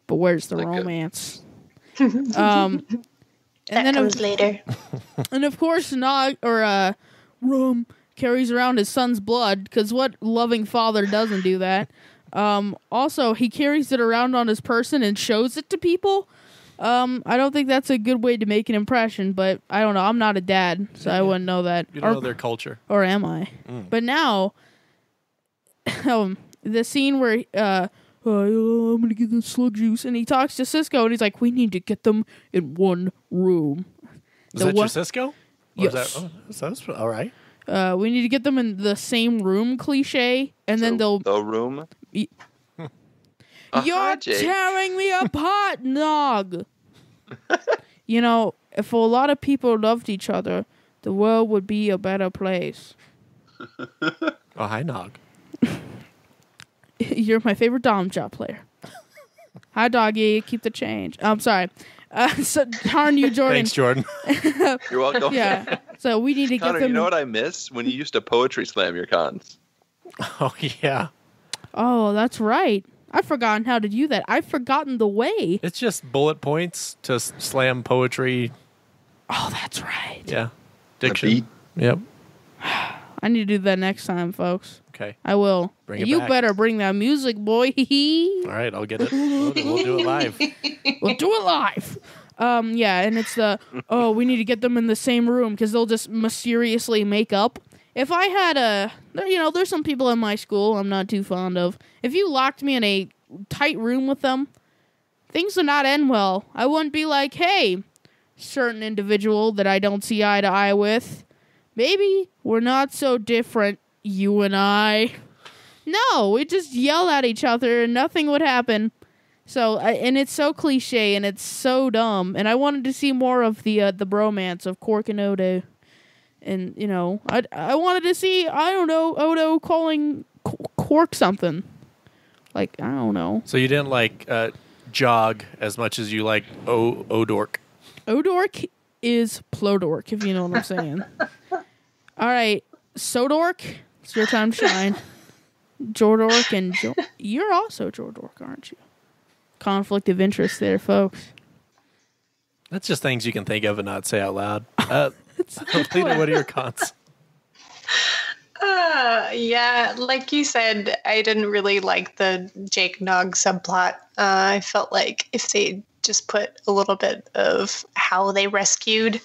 But where's the romance? And that comes later. And of course, Nog or Rom carries around his son's blood, because what loving father doesn't do that? Also, he carries it around on his person and shows it to people. I don't think that's a good way to make an impression, but I don't know. I'm not a dad, so I wouldn't know that. You don't know their culture. Or am I? But now, the scene where I'm going to give them slug juice, and he talks to Cisco, and he's like, we need to get them in one room. Is that your Cisco? Yes. That's all right. We need to get them in the same room cliche, and then they'll... The room? You're tearing me apart, Nog! You know, if a lot of people loved each other, the world would be a better place. Oh, hi, Nog. You're my favorite Dom Job player. Hi, doggy. Keep the change. I'm sorry. So, darn you, Jordan. Thanks, Jordan. You're welcome. Yeah. So we need to Connor, get them. You know what I miss? When you used to poetry slam your cons. Oh, yeah. Oh, that's right. I've forgotten how to do that. I've forgotten the way. It's just bullet points to slam poetry. Oh, that's right. Yeah. Diction. Yep. I need to do that next time, folks. Okay. I will. Bring it you back. better bring that music, boy. All right, I'll get it. We'll do it live. We'll do it live. Yeah, and it's we need to get them in the same room because they'll just mysteriously make up. If I had there's some people in my school I'm not too fond of. If you locked me in a tight room with them, things would not end well. I wouldn't be like, hey, certain individual that I don't see eye to eye with, maybe we're not so different, you and I. No, we just yell at each other and nothing would happen. So, and it's so cliche and it's so dumb. And I wanted to see more of the bromance of Quark and Odo. And, you know, I wanted to see, I don't know, Odo calling Quark something. Like, I don't know. So you didn't like Jog as much as you like Odork. Odork is Plodork, if you know what I'm saying. All right, Sodork, it's your time to shine. Jordork and you're also Jordork, aren't you? Conflict of interest there, folks. That's just things you can think of and not say out loud. Lita, what are your cons? Yeah, like you said, I didn't really like the Jake Nog subplot. I felt like if they just put a little bit of how they rescued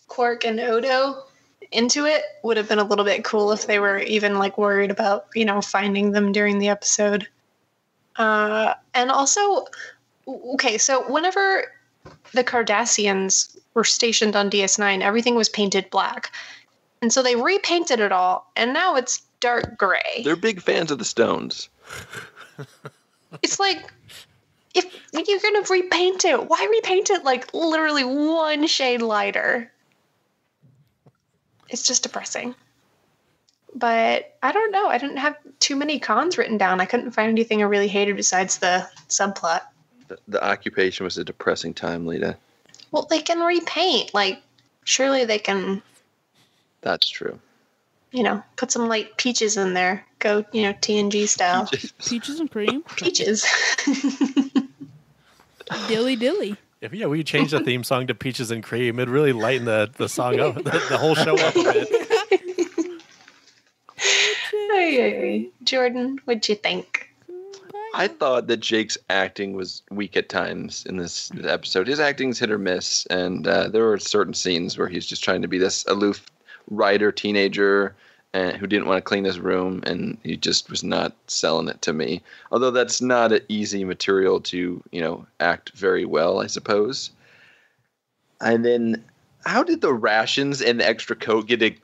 Quark and Odo into it, would have been a little bit cool if they were even like worried about, finding them during the episode. And also, okay, so whenever the Cardassians were stationed on DS9, everything was painted black. And so they repainted it all, and now it's dark gray. They're big fans of the Stones. It's like, if you're going to repaint it, why repaint it like literally one shade lighter? It's just depressing. But I don't know. I didn't have too many cons written down. I couldn't find anything I really hated besides the subplot. The occupation was a depressing time, Lita. Well, they can repaint. Like, surely they can... That's true. Put some light peaches in there. Go, TNG style. Peaches and cream. Peaches. Dilly dilly. If we change the theme song to Peaches and Cream, it'd really lighten the song up, the whole show up a bit. Hey, Jordan, what'd you think? I thought that Jake's acting was weak at times in this episode. His acting's hit or miss, and there were certain scenes where he's just trying to be this aloof writer teenager who didn't want to clean his room, and he just was not selling it to me. Although that's not an easy material to, act very well, I suppose. And then, how did the rations and the extra coat get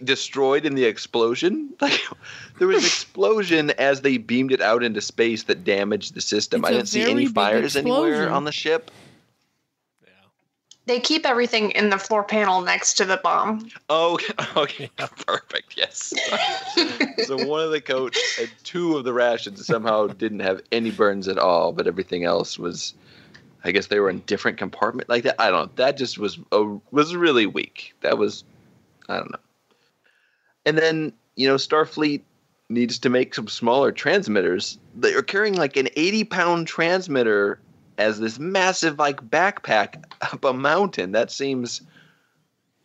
destroyed in the explosion? Like, there was an explosion as they beamed it out into space that damaged the system. I didn't see any fires anywhere on the ship. They keep everything in the floor panel next to the bomb. Oh, okay. Perfect, yes. So one of the coats and two of the rations somehow didn't have any burns at all, but everything else was, I guess they were in different compartment like that. I don't know. That just was really weak. That was, I don't know. And then, Starfleet needs to make some smaller transmitters. They are carrying like an 80-pound transmitter as this massive backpack up a mountain. That seems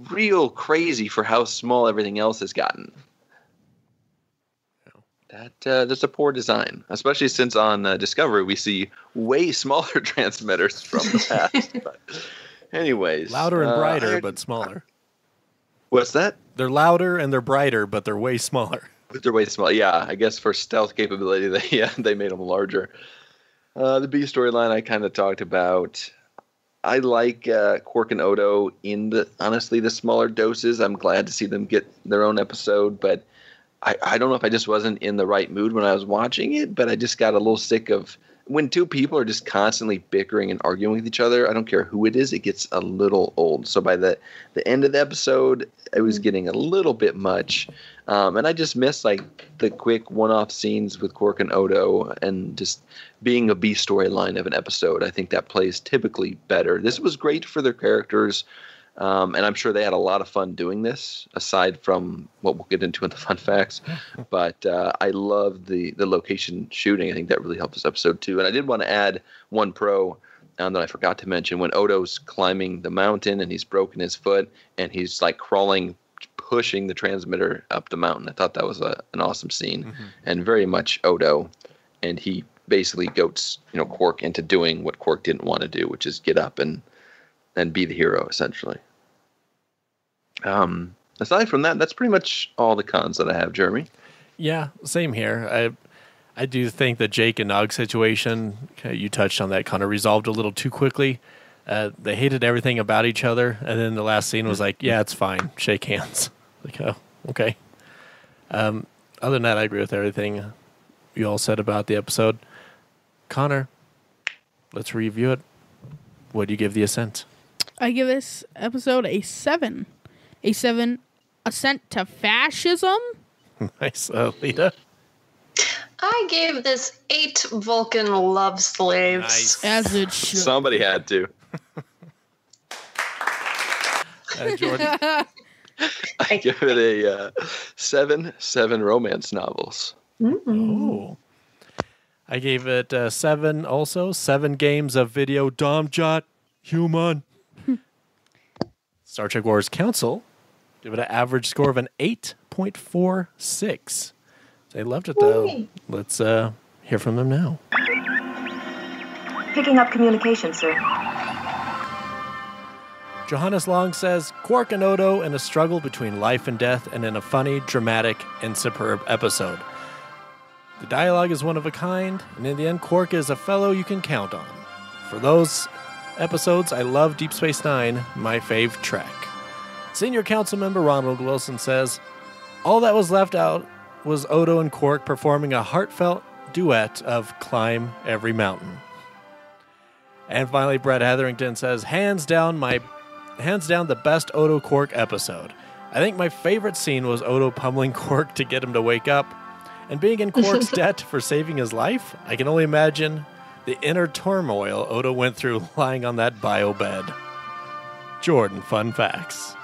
real crazy for how small everything else has gotten. That's a poor design, especially since on Discovery we see way smaller transmitters from the past. But anyways, louder and brighter, but smaller. What's that? They're louder and they're brighter, but they're way smaller. But they're way smaller. Yeah, I guess for stealth capability, they made them larger. The B storyline I kind of talked about. I like Quark and Odo in the smaller doses. I'm glad to see them get their own episode, but I don't know if I just wasn't in the right mood when I was watching it, but I just got a little sick of when two people are just constantly bickering and arguing with each other. I don't care who it is, it gets a little old. So by the end of the episode, it was getting a little bit much. And I just miss the quick one-off scenes with Quark and Odo and just being a B storyline of an episode. I think that plays typically better. This was great for their characters. And I'm sure they had a lot of fun doing this, aside from what we'll get into in the fun facts. But I love the location shooting. I think that really helped this episode, too. And I did want to add one pro that I forgot to mention. When Odo's climbing the mountain and he's broken his foot and he's crawling, pushing the transmitter up the mountain. I thought that was an awesome scene and very much Odo. And he basically goats Quark into doing what Quark didn't want to do, which is get up and be the hero, essentially. Aside from that, that's pretty much all the cons that I have, Jeremy. Yeah, same here. I do think the Jake and Nog situation, you touched on that, kind of resolved a little too quickly. They hated everything about each other, and then the last scene was like, yeah, it's fine, shake hands. Oh, okay. Other than that, I agree with everything you all said about the episode. Connor, let's review it. What do you give the Ascent? I give this episode a 7. A 7. Ascent to fascism? Nice. Lita? I gave this 8 Vulcan love slaves. Nice. As it should. Somebody had to. Jordan? I give it a 7 romance novels. Oh. I gave it 7 also. 7 games of video Domjot human. Star Trek Wars Council give it an average score of an 8 8.46. They loved it, though. Let's hear from them now. Picking up communication, sir. Johannes Long says, Quark and Odo in a struggle between life and death and in a funny, dramatic, and superb episode. The dialogue is one of a kind, and in the end, Quark is a fellow you can count on. For those episodes, I love Deep Space Nine, my fave Trek. Senior Council Member Ronald Wilson says, all that was left out was Odo and Quark performing a heartfelt duet of Climb Every Mountain. And finally, Brett Hetherington says, hands down the best Odo Quark episode. I think my favorite scene was Odo pummeling Quark to get him to wake up. And being in Quark's debt for saving his life, I can only imagine the inner turmoil Odo went through lying on that bio bed. Jordan, fun facts.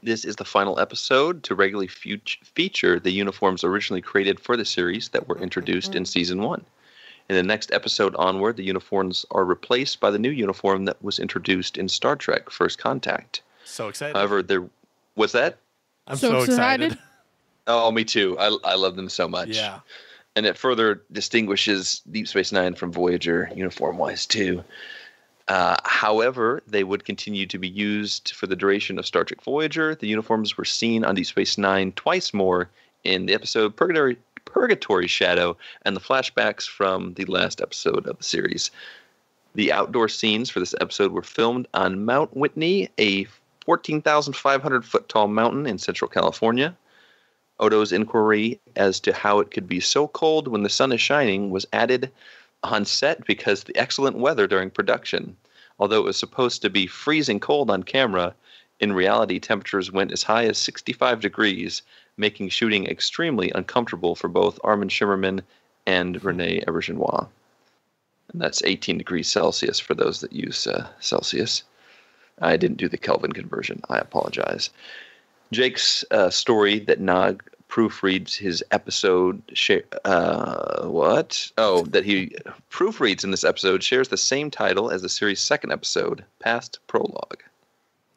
This is the final episode to regularly feature the uniforms originally created for the series that were introduced in Season 1. In the next episode onward, the uniforms are replaced by the new uniform that was introduced in Star Trek First Contact. So excited. However, was that? I'm so excited. Oh, me too. I love them so much. Yeah. And it further distinguishes Deep Space Nine from Voyager uniform-wise too. However, they would continue to be used for the duration of Star Trek Voyager. The uniforms were seen on Deep Space Nine twice more in the episode Purgatory Shadow and the flashbacks from the last episode of the series. The outdoor scenes for this episode were filmed on Mount Whitney, a 14,500-foot tall mountain in Central California. Odo's inquiry as to how it could be so cold when the sun is shining was added on set because of the excellent weather during production. Although it was supposed to be freezing cold on camera, in reality temperatures went as high as 65 degrees, making shooting extremely uncomfortable for both Armin Shimmerman and Rene Auberjonois. And that's 18 degrees Celsius for those that use Celsius. I didn't do the Kelvin conversion. I apologize. Jake's story that Nog proofreads his episode. That he proofreads in this episode shares the same title as the series' second episode, Past Prologue.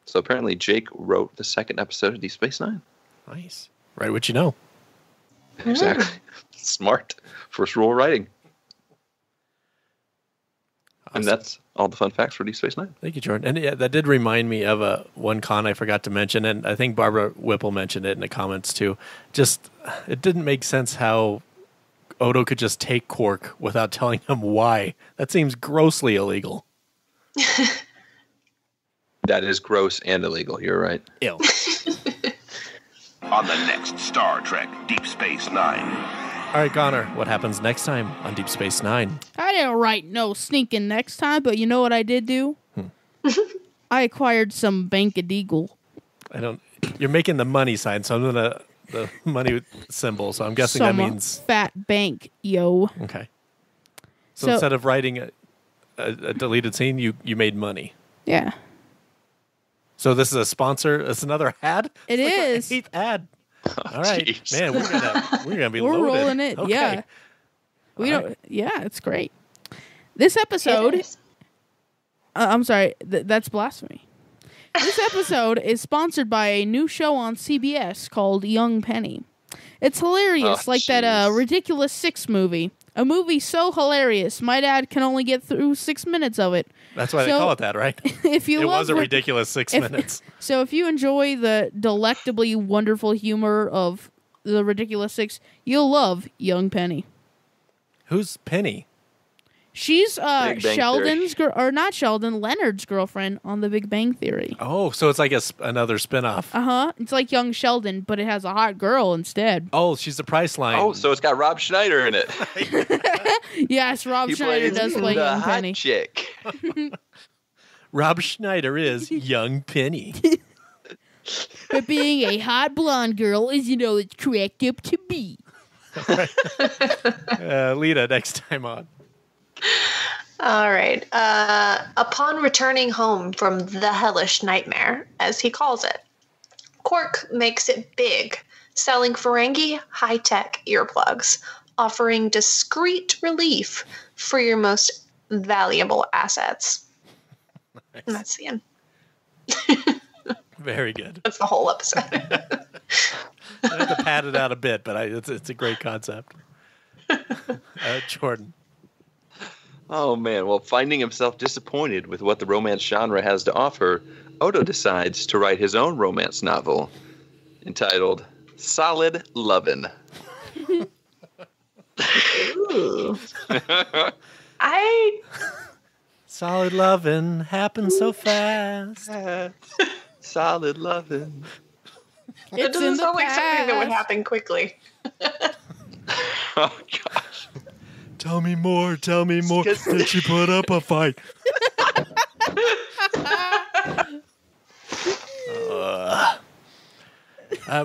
So apparently Jake wrote the second episode of Deep Space Nine. Nice. Write what you know. Exactly. Smart. First rule of writing. And that's all the fun facts for Deep Space Nine. Thank you, Jordan. And yeah, that did remind me of one con I forgot to mention, and I think Barbara Whipple mentioned it in the comments too. Just, it didn't make sense how Odo could just take Quark without telling him why. That seems grossly illegal. That is gross and illegal. You're right. Ew. On the next Star Trek Deep Space Nine. All right, Connor, what happens next time on Deep Space Nine? I didn't write no sneaking next time, but you know what I did do? I acquired some Bank-A-Deagle. You're making the money sign, so I'm doing the money symbol, so I'm guessing Some that means fat bank, yo. Okay. So instead of writing a deleted scene, you made money. Yeah. So this is a sponsor. It's another ad. It is. Eighth ad. All right, geez. man, we're gonna be We're loaded. rolling it. Okay. Yeah. We don't. Yeah, it's great. This episode. I'm sorry. That's blasphemy. This episode is sponsored by a new show on CBS called Young Penny. It's hilarious, that Ridiculous Six movie. A movie so hilarious, my dad can only get through 6 minutes of it. That's why they call it that, right? If you it love was a ridiculous 6 minutes. So if you enjoy the delectably wonderful humor of the Ridiculous Six, you'll love Young Penny. Who's Penny? She's Sheldon's not Sheldon, Leonard's girlfriend on The Big Bang Theory. Oh, so it's like another spinoff. It's like Young Sheldon, but it has a hot girl instead. Oh, she's the Priceline. Oh, so it's got Rob Schneider in it. Yes, Rob Schneider does play the Young hot Penny. chick. Rob Schneider is Young Penny. But being a hot blonde girl is, it's cracked up to be. Lita, next time on. All right. Upon returning home from the hellish nightmare, as he calls it, Quark makes it big, selling Ferengi high-tech earplugs, offering discreet relief for your most valuable assets. Nice. And that's the end. Very good. That's the whole episode. I have to pad it out a bit, but it's a great concept. Jordan. Oh, man. Well, finding himself disappointed with what the romance genre has to offer, Odo decides to write his own romance novel entitled Solid Lovin'. Ooh. Solid lovin' happens so fast. Solid lovin'. It doesn't sound like something that would happen quickly. Oh, gosh. Tell me more. Did she put up a fight?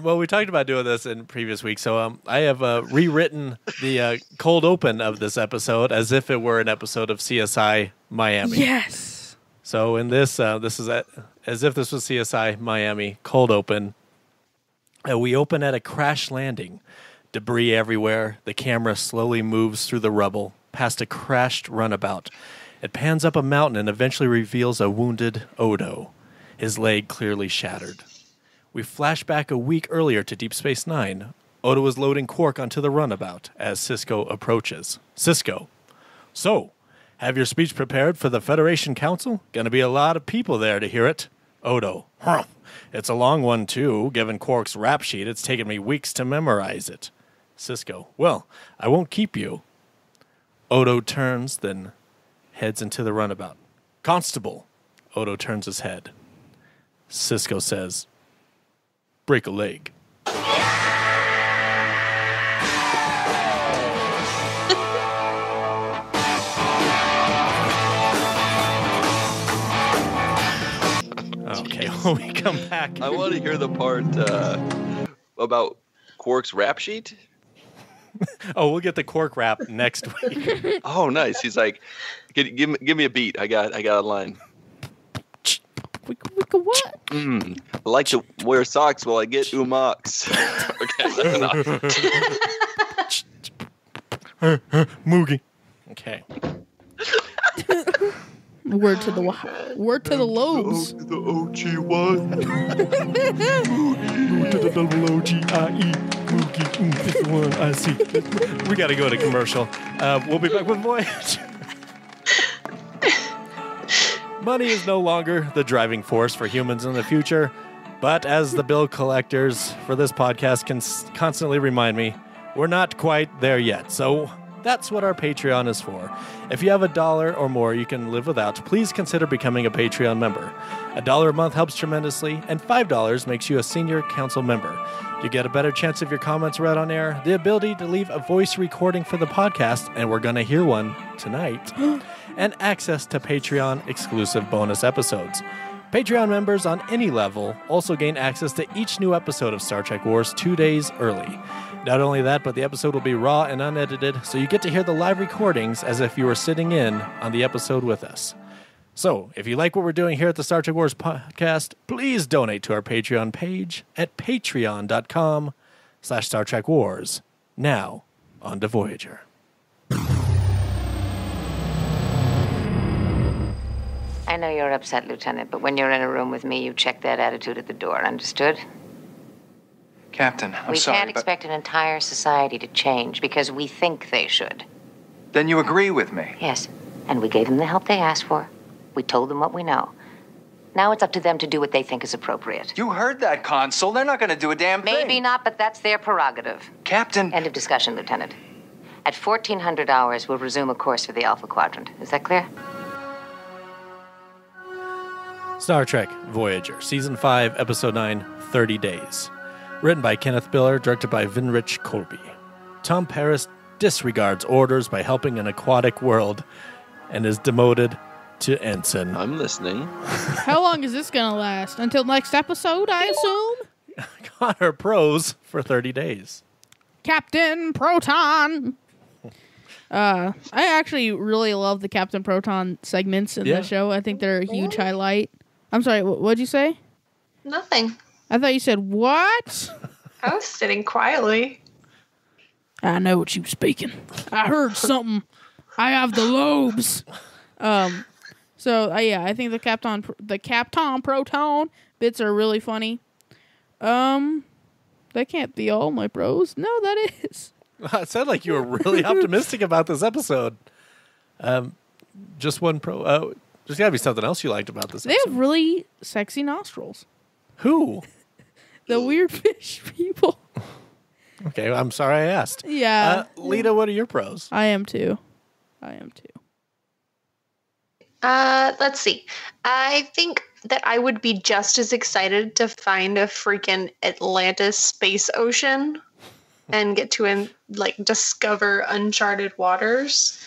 Well, we talked about doing this in previous weeks, so I have rewritten the cold open of this episode as if it were an episode of CSI Miami. Yes. So in this, this is as if this was CSI Miami cold open. We open at a crash landing. Debris everywhere. The camera slowly moves through the rubble, past a crashed runabout. It pans up a mountain and eventually reveals a wounded Odo, his leg clearly shattered. We flash back a week earlier to Deep Space Nine. Odo is loading Quark onto the runabout as Sisko approaches. Sisko, so, have your speech prepared for the Federation Council? Gonna be a lot of people there to hear it. Odo, it's a long one too. Given Quark's rap sheet, it's taken me weeks to memorize it. Sisko, well, I won't keep you. Odo turns, then heads into the runabout. Constable. Odo turns his head. Sisko says, break a leg. Okay, when we come back. I want to hear the part about Quark's rap sheet. Oh, we'll get the Quark rap next week. Oh, nice. He's like, give me a beat. I got a line. What? I like to wear socks while I get umox. Okay, that's enough. Moogie. Okay. Word to the lobes. The OG1. Move to the double O-G-I-E. Moogie. It's the one I see. We got to go to commercial. We'll be back with Voyager. Money is no longer the driving force for humans in the future, but as the bill collectors for this podcast can constantly remind me, we're not quite there yet. So that's what our Patreon is for. If you have $1 or more you can live without, please consider becoming a Patreon member. $1 a month helps tremendously, and $5 makes you a senior council member. You get a better chance of your comments read on air, the ability to leave a voice recording for the podcast, and we're going to hear one tonight, and access to Patreon-exclusive bonus episodes. Patreon members on any level also gain access to each new episode of Star Trek Wars 2 days early. Not only that, but the episode will be raw and unedited, so you get to hear the live recordings as if you were sitting in on the episode with us. So, if you like what we're doing here at the Star Trek Wars podcast, please donate to our Patreon page at patreon.com/Star Trek Wars. Now, on to Voyager. I know you're upset, Lieutenant, but when you're in a room with me, you check that attitude at the door. Understood? Captain, I'm sorry, We can't expect an entire society to change because we think they should. Then you agree with me? Yes, and we gave them the help they asked for. We told them what we know. Now it's up to them to do what they think is appropriate. You heard that, Consul. They're not going to do a damn thing. Maybe not, but that's their prerogative. Captain. End of discussion, Lieutenant. At 1400 hours, we'll resume a course for the Alpha Quadrant. Is that clear? Star Trek Voyager, Season 5, Episode 9, 30 Days. Written by Kenneth Biller, directed by Vinrich Colby. Tom Paris disregards orders by helping an aquatic world and is demoted to ensign. I'm listening. How long is this going to last? Until next episode, I assume? Connor prose for 30 days. Captain Proton! I actually really love the Captain Proton segments in the show. I think they're a huge highlight. I'm sorry, what'd you say? Nothing. I thought you said, what? I was sitting quietly. I know what you were speaking. I heard something. I have the lobes. So, I think the Captain Proton bits are really funny. That can't be all my pros. No, that is. It sounded like you were really optimistic about this episode. Just one pro. There's got to be something else you liked about this They episode. have really sexy nostrils. Who? The weird fish people. Okay, I'm sorry I asked. Yeah. Lita, what are your pros? I am too. Let's see. I think that I would be just as excited to find a freaking Atlantis space ocean and get to discover uncharted waters.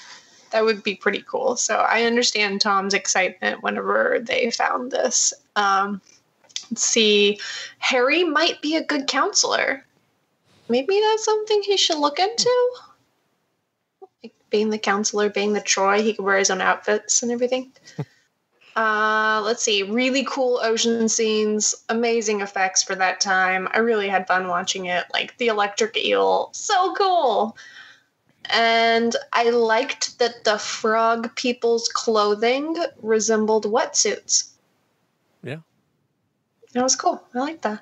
That would be pretty cool. So I understand Tom's excitement whenever they found this. Let's see. Harry might be a good counselor. Maybe that's something he should look into. Like being the counselor, being the Troy, he could wear his own outfits and everything. Let's see. Really cool ocean scenes. Amazing effects for that time. I really had fun watching it. Like the electric eel. So cool. And I liked that the frog people's clothing resembled wetsuits. Yeah. That was cool. I like that.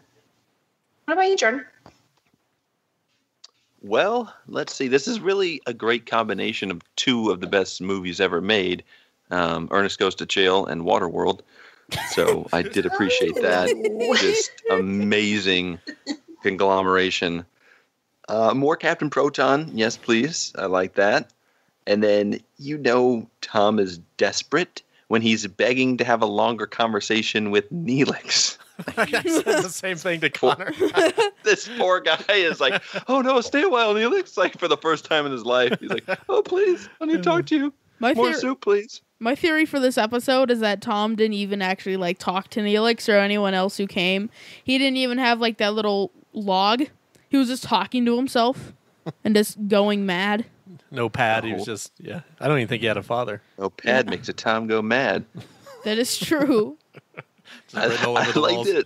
What about you, Jordan? Well, let's see. This is really a great combination of two of the best movies ever made, Ernest Goes to Jail and Waterworld. So I did appreciate that. Just amazing conglomeration. More Captain Proton. Yes, please. I like that. And then, Tom is desperate when he's begging to have a longer conversation with Neelix. I said the same thing to Connor. This poor guy is like, oh no, stay a while, Neelix. Like for the first time in his life. He's like, oh please, I need to talk to you. More soup, please. My theory for this episode is that Tom didn't even actually talk to Neelix or anyone else who came. He didn't even have that little log. He was just talking to himself and just going mad. No pad. He was just, I don't even think he had a father. No pad makes a Tom go mad. That is true. I liked it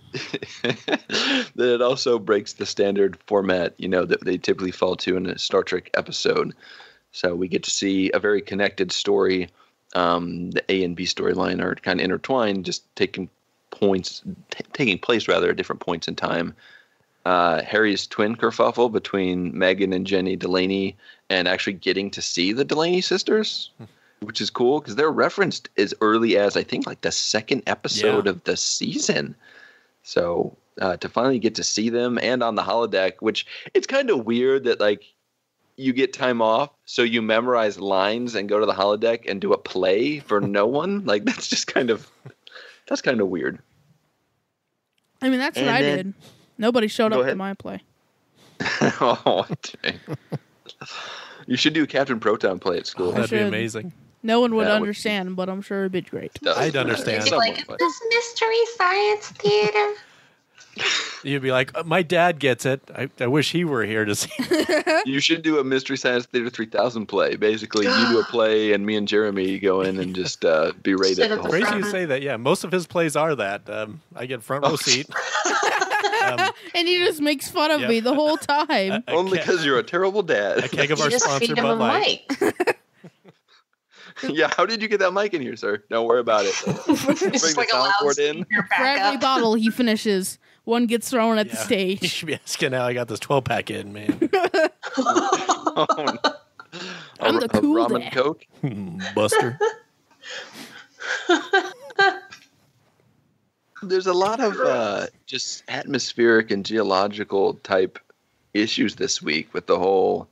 that it also breaks the standard format, that they typically fall to in a Star Trek episode. So we get to see a very connected story. The A and B storyline are kind of intertwined, just taking place at different points in time. Harry's twin kerfuffle between Megan and Jenny Delaney, and actually getting to see the Delaney sisters, which is cool because they're referenced as early as I think the second episode of the season. So to finally get to see them and on the holodeck, which it's kind of weird that you get time off, so you memorize lines and go to the holodeck and do a play for no one. That's just kind of weird. I mean, that's what I did. Nobody showed up to my play. Oh, dang. You should do a Captain Proton play at school. That'd be amazing. No one would understand, but I'm sure it'd be great. I'd understand. This mystery science theater. You'd be like, my dad gets it. I wish he were here to see it. You should do a Mystery Science Theater 3000 play. Basically, you do a play, and me and Jeremy go in and just berate it the whole Crazy time. you say that. Yeah, most of his plays are that. I get front row seat. And he just makes fun of me the whole time. Only because you're a terrible dad. A keg of our sponsor, Bud Light. Yeah, how did you get that mic in here, sir? Don't worry about it. Bring the soundboard in. For every bottle he finishes, one gets thrown at the You stage. should be asking how I got this 12-pack in, man. Oh, no. I'm the cool Ramen dad. Coke? Buster. There's a lot of just atmospheric and geological type issues this week with the whole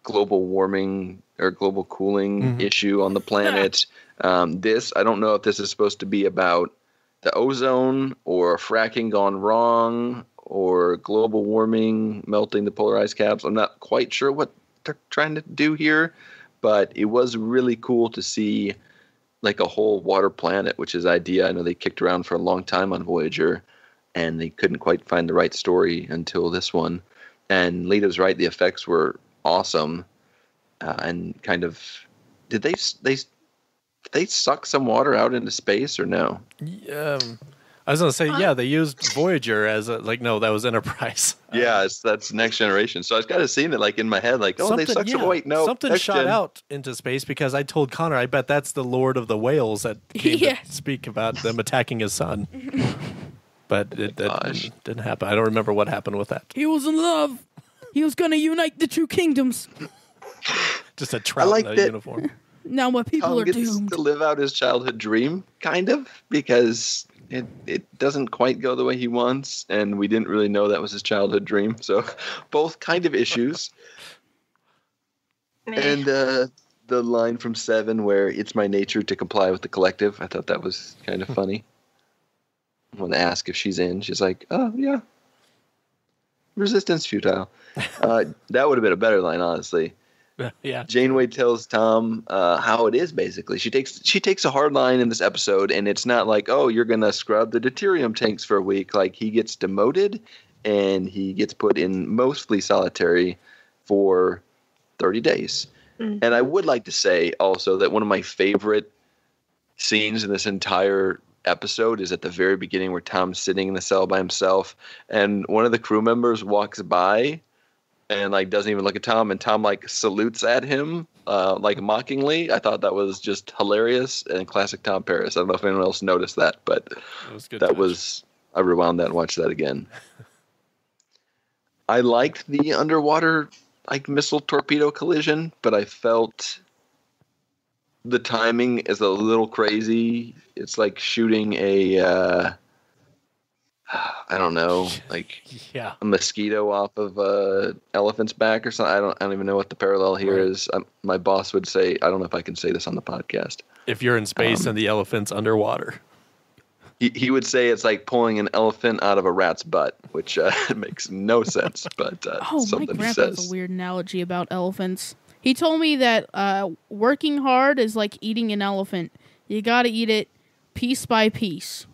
global warming or global cooling issue on the planet. I don't know if this is supposed to be about the ozone or fracking gone wrong or global warming melting the polar ice caps. I'm not quite sure what they're trying to do here, but it was really cool to see a whole water planet, which is idea I know they kicked around for a long time on Voyager, and they couldn't quite find the right story until this one. And Lita's right, the effects were awesome, and kind of did they suck some water out into space or no? I was going to say, they used Voyager as no, that was Enterprise. Yeah, that's Next Generation. So I was kind of seeing it in my head, they suck some. Wait, no, something shot out into space because I told Connor, I bet that's the Lord of the Whales that came to speak about them attacking his son. But it didn't happen. I don't remember what happened with that. He was in love. He was going to unite the two kingdoms. Just a trout in a uniform. Now my people Tom are gets doomed. to live out his childhood dream, kind of, because it doesn't quite go the way he wants, and we didn't really know that was his childhood dream. So both kind of issues. And the line from 7 where it's my nature to comply with the collective, I thought that was kind of funny. When they ask if she's in, she's like, oh, yeah. Resistance futile. That would have been a better line, honestly. Yeah. Janeway tells Tom how it is, basically. She takes a hard line in this episode, and it's not like, oh, you're going to scrub the deuterium tanks for a week. Like, he gets demoted, and he gets put in mostly solitary for 30 days. And I would like to say also that one of my favorite scenes in this entire episode is at the very beginning where Tom's sitting in the cell by himself, and one of the crew members walks by and like doesn't even look at Tom, and Tom like salutes at him like mockingly. I thought that was just hilarious and classic Tom Paris. I don't know if anyone else noticed that, but that was I rewound that and watched that again. I liked the underwater like missile torpedo collision, but I felt the timing is a little crazy. It's like shooting a I don't know, like a mosquito off of a elephant's back or something. I don't even know what the parallel here is. My boss would say, I don't know if I can say this on the podcast. If you're in space and the elephant's underwater. He would say it's like pulling an elephant out of a rat's butt, which makes no sense. But my grandpa has a weird analogy about elephants. He told me that working hard is like eating an elephant. You got to eat it piece by piece.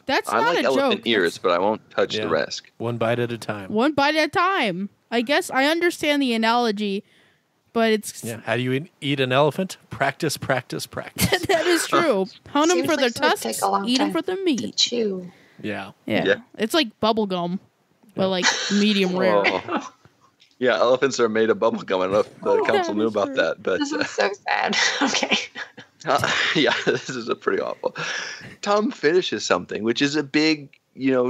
That's not like a joke. elephant ears, but I won't touch the rest. One bite at a time. One bite at a time. I guess I understand the analogy, but it's... Yeah. How do you eat an elephant? Practice, practice, practice. That is true. Hunt them for their tusks, eat them for the meat. Chew. Yeah. It's like bubble gum, but like medium rare. Oh. Yeah, elephants are made of bubble gum. I don't know if the council knew about that, but This is so sad. Okay. yeah, this is a pretty awful. Tom finishes something, which is a big,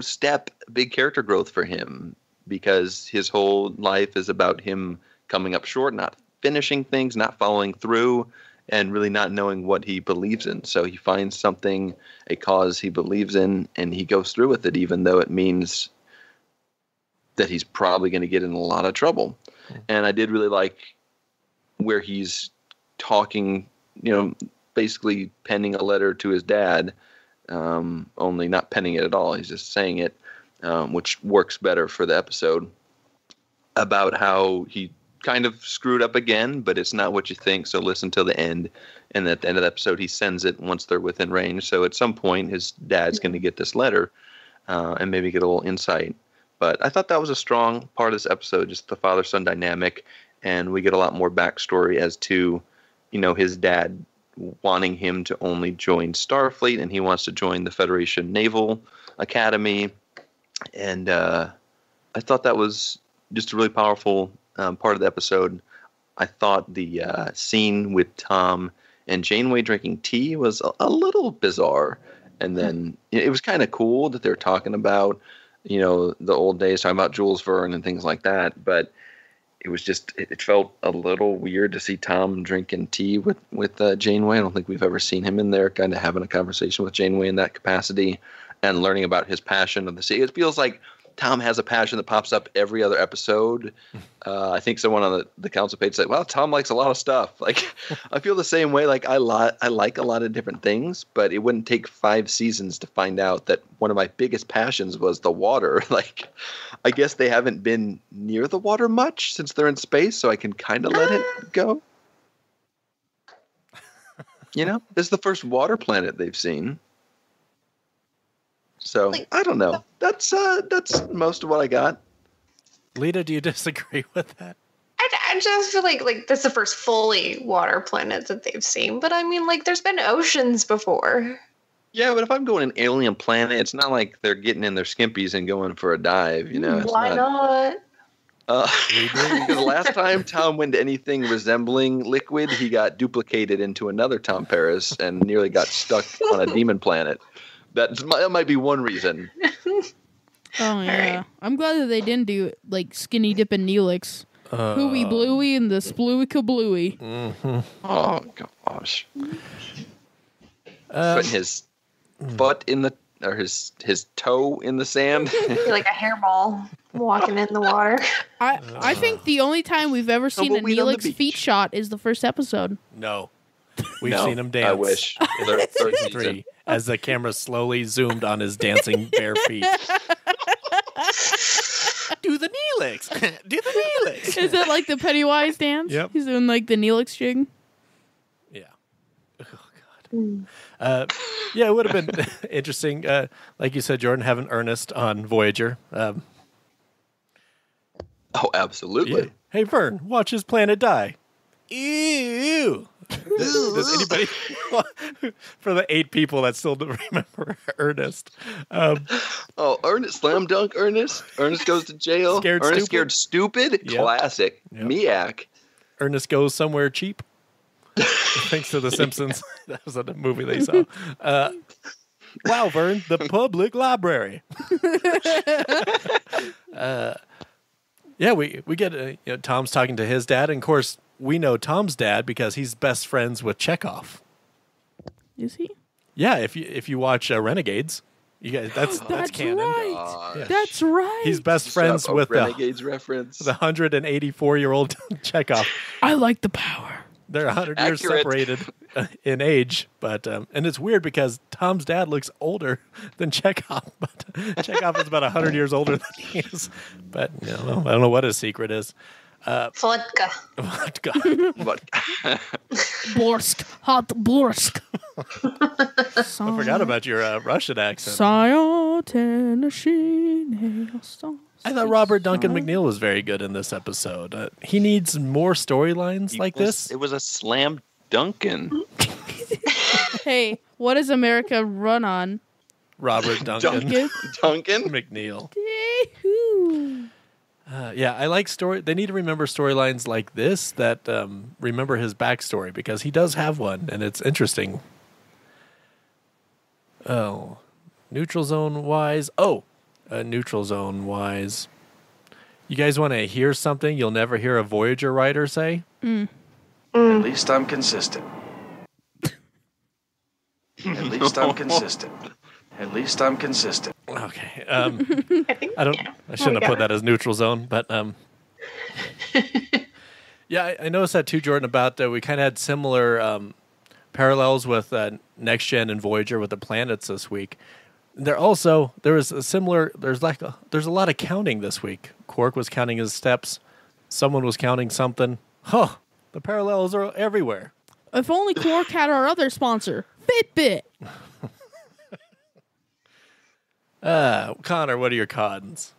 step, big character growth for him, because his whole life is about him coming up short, not finishing things, not following through, and really not knowing what he believes in. So he finds something, a cause he believes in, and he goes through with it, even though it means that he's probably going to get in a lot of trouble. And I did really like where he's talking, basically penning a letter to his dad, only not penning it at all. He's just saying it, which works better for the episode, about how he kind of screwed up again, but it's not what you think, so listen till the end. And at the end of the episode, he sends it once they're within range. So at some point, his dad's going to get this letter and maybe get a little insight. But I thought that was a strong part of this episode, just the father-son dynamic, and we get a lot more backstory as to, his dad wanting him to only join Starfleet, and he wants to join the Federation Naval Academy. And I thought that was just a really powerful part of the episode. I thought the scene with Tom and Janeway drinking tea was a little bizarre. And then it was kind of cool that they're talking about, the old days, talking about Jules Verne and things like that. But it was just, it felt a little weird to see Tom drinking tea with Janeway. I don't think we've ever seen him in there kind of having a conversation with Janeway in that capacity and learning about his passion of the sea. It feels like Tom has a passion that pops up every other episode. I think someone on the council page said, well, Tom likes a lot of stuff. Like, I feel the same way. Like, I like a lot of different things, but it wouldn't take 5 seasons to find out that one of my biggest passions was the water. Like, I guess they haven't been near the water much since they're in space, so I can kind of let it go. This is the first water planet they've seen. So, I don't know. That's most of what I got. Lita, do you disagree with that? I just feel like that's the first fully water planet that they've seen. But I mean, there's been oceans before. Yeah, but if I'm going an alien planet, it's not like they're getting in their skimpies and going for a dive, Why not? Because the last time Tom went to anything resembling liquid, he got duplicated into another Tom Paris and nearly got stuck on a demon planet. That might be one reason. Oh yeah, right. I'm glad that they didn't do like Skinny Dip and Neelix, Hooey Bluey and the Splooey Kablooey. Mm-hmm. Oh gosh. Putting his butt in the or his toe in the sand. Like a hairball walking in the water. I think the only time we've ever seen a Neelix feet shot is the first episode. No. We've seen him dance. I wish. Third season, as the camera slowly zoomed on his dancing bare feet. Do the Neelix. Do the Neelix. Is it like the Pennywise dance? Yep. He's doing like the Neelix jig. Yeah. Oh, God. Yeah, it would have been interesting. Like you said, Jordan, having Ernest on Voyager. Oh, absolutely. Yeah. Hey, Vern, watch his planet die. Ew. Does anybody, for the 8 people that still remember Ernest? Ernest, slam dunk Ernest. Ernest goes to jail. Scared stupid. Yep. Classic. Yep. Miak. Ernest goes somewhere cheap. Thanks to The Simpsons. That was a movie they saw. Wow, Vern, the public library. Yeah, we get Tom's talking to his dad, and of course we know Tom's dad because he's best friends with Chekhov. Is he? Yeah, if you watch Renegades, you guys that's canon. Right. Yeah. That's right. He's best friends with Renegades reference. The 184-year-old Chekhov. I like the power. They're 100 years separated in age, but and it's weird because Tom's dad looks older than Chekhov, but Chekhov is about 100 years older than he is. But I don't know what his secret is. Vodka. Borsk. Hot Borsk. I forgot about your Russian accent. I thought Robert Duncan McNeil was very good in this episode. He needs more storylines like this. It was a slam Duncan. Hey, what does America run on? Robert Duncan McNeil. Yeah, I like story. They need to remember storylines like this that remember his backstory because he does have one, and it's interesting. Oh, neutral zone wise. Neutral zone wise. You guys want to hear something you'll never hear a Voyager writer say? At least I'm consistent. At least I'm consistent. At least I'm consistent. Okay. I shouldn't have put that as neutral zone, but yeah, I noticed that too, Jordan. About we kind of had similar parallels with Next Gen and Voyager with the planets this week. There's a lot of counting this week. Quark was counting his steps. Someone was counting something. Huh. The parallels are everywhere. If only Quark had our other sponsor, Fitbit. Connor, what are your cons?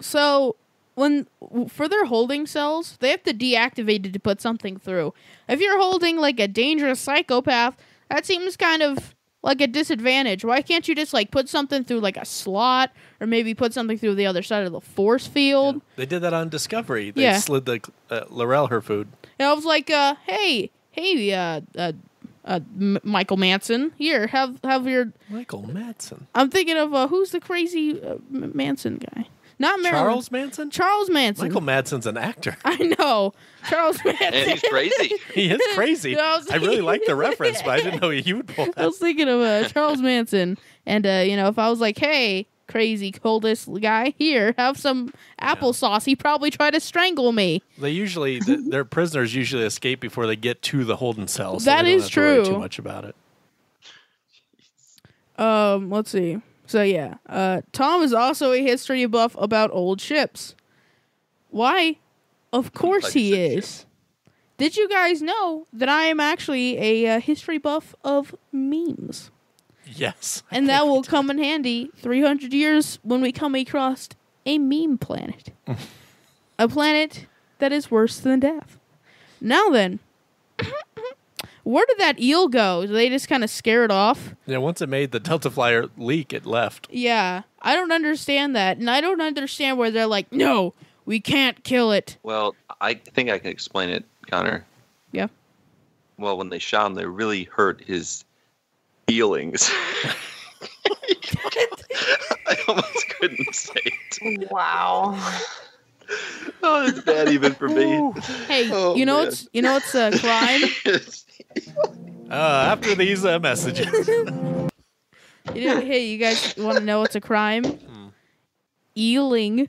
So for their holding cells, they have to deactivate it to put something through. If you're holding like a dangerous psychopath, that seems kind of like a disadvantage. Why can't you just like put something through like a slot or maybe put something through the other side of the force field? Yeah, they did that on Discovery. They slid the Laurel her food. And I was like, hey, Michael Manson, here, have your Michael Manson. I'm thinking of who's the crazy Manson guy? Not Marilyn. Charles Manson? Charles Manson. Michael Manson's an actor. I know. Charles Manson. And he's crazy. He is crazy. I really like the reference, but I didn't know you would pull that. I was thinking of Charles Manson. And, if I was like, hey, crazy coldest guy, here, have some applesauce, he'd probably try to strangle me. They usually, their prisoners usually escape before they get to the holding cell. So that they don't is have true. To worry too much about it. Let's see. So yeah, Tom is also a history buff about old ships. Why? Of course he is. Did you guys know that I am actually a history buff of memes? Yes. And that will come in handy 300 years when we come across a meme planet. A planet that is worse than death. Now then, where did that eel go? Did they just kind of scare it off? Yeah, once it made the Delta Flyer leak, it left. Yeah, I don't understand that. And I don't understand where they're like, no, we can't kill it. Well, I think I can explain it, Connor. Yeah. Well, when they shot him, they really hurt his feelings. I almost couldn't say it. Wow. Oh, it's bad even for me. Hey, Oh, you know man. it's a crime. After these messages. Hey, you guys want to know what's a crime? Eeling.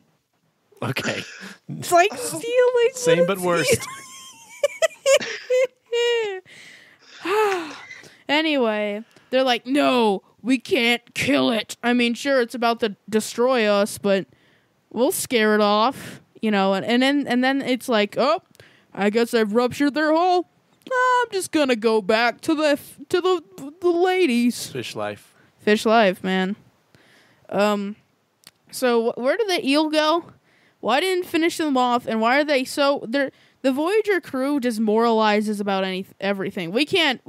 Okay. It's like stealing. Same but worse. Anyway, they're like, no, we can't kill it. I mean, sure, it's about to destroy us, but we'll scare it off, you know. And then it's like, oh, I guess I've ruptured their hull. I'm just gonna go back to the ladies. Fish life. Fish life, man. So where did the eel go? Why didn't finish them off? And why are they so? The Voyager crew just moralizes about everything. We can't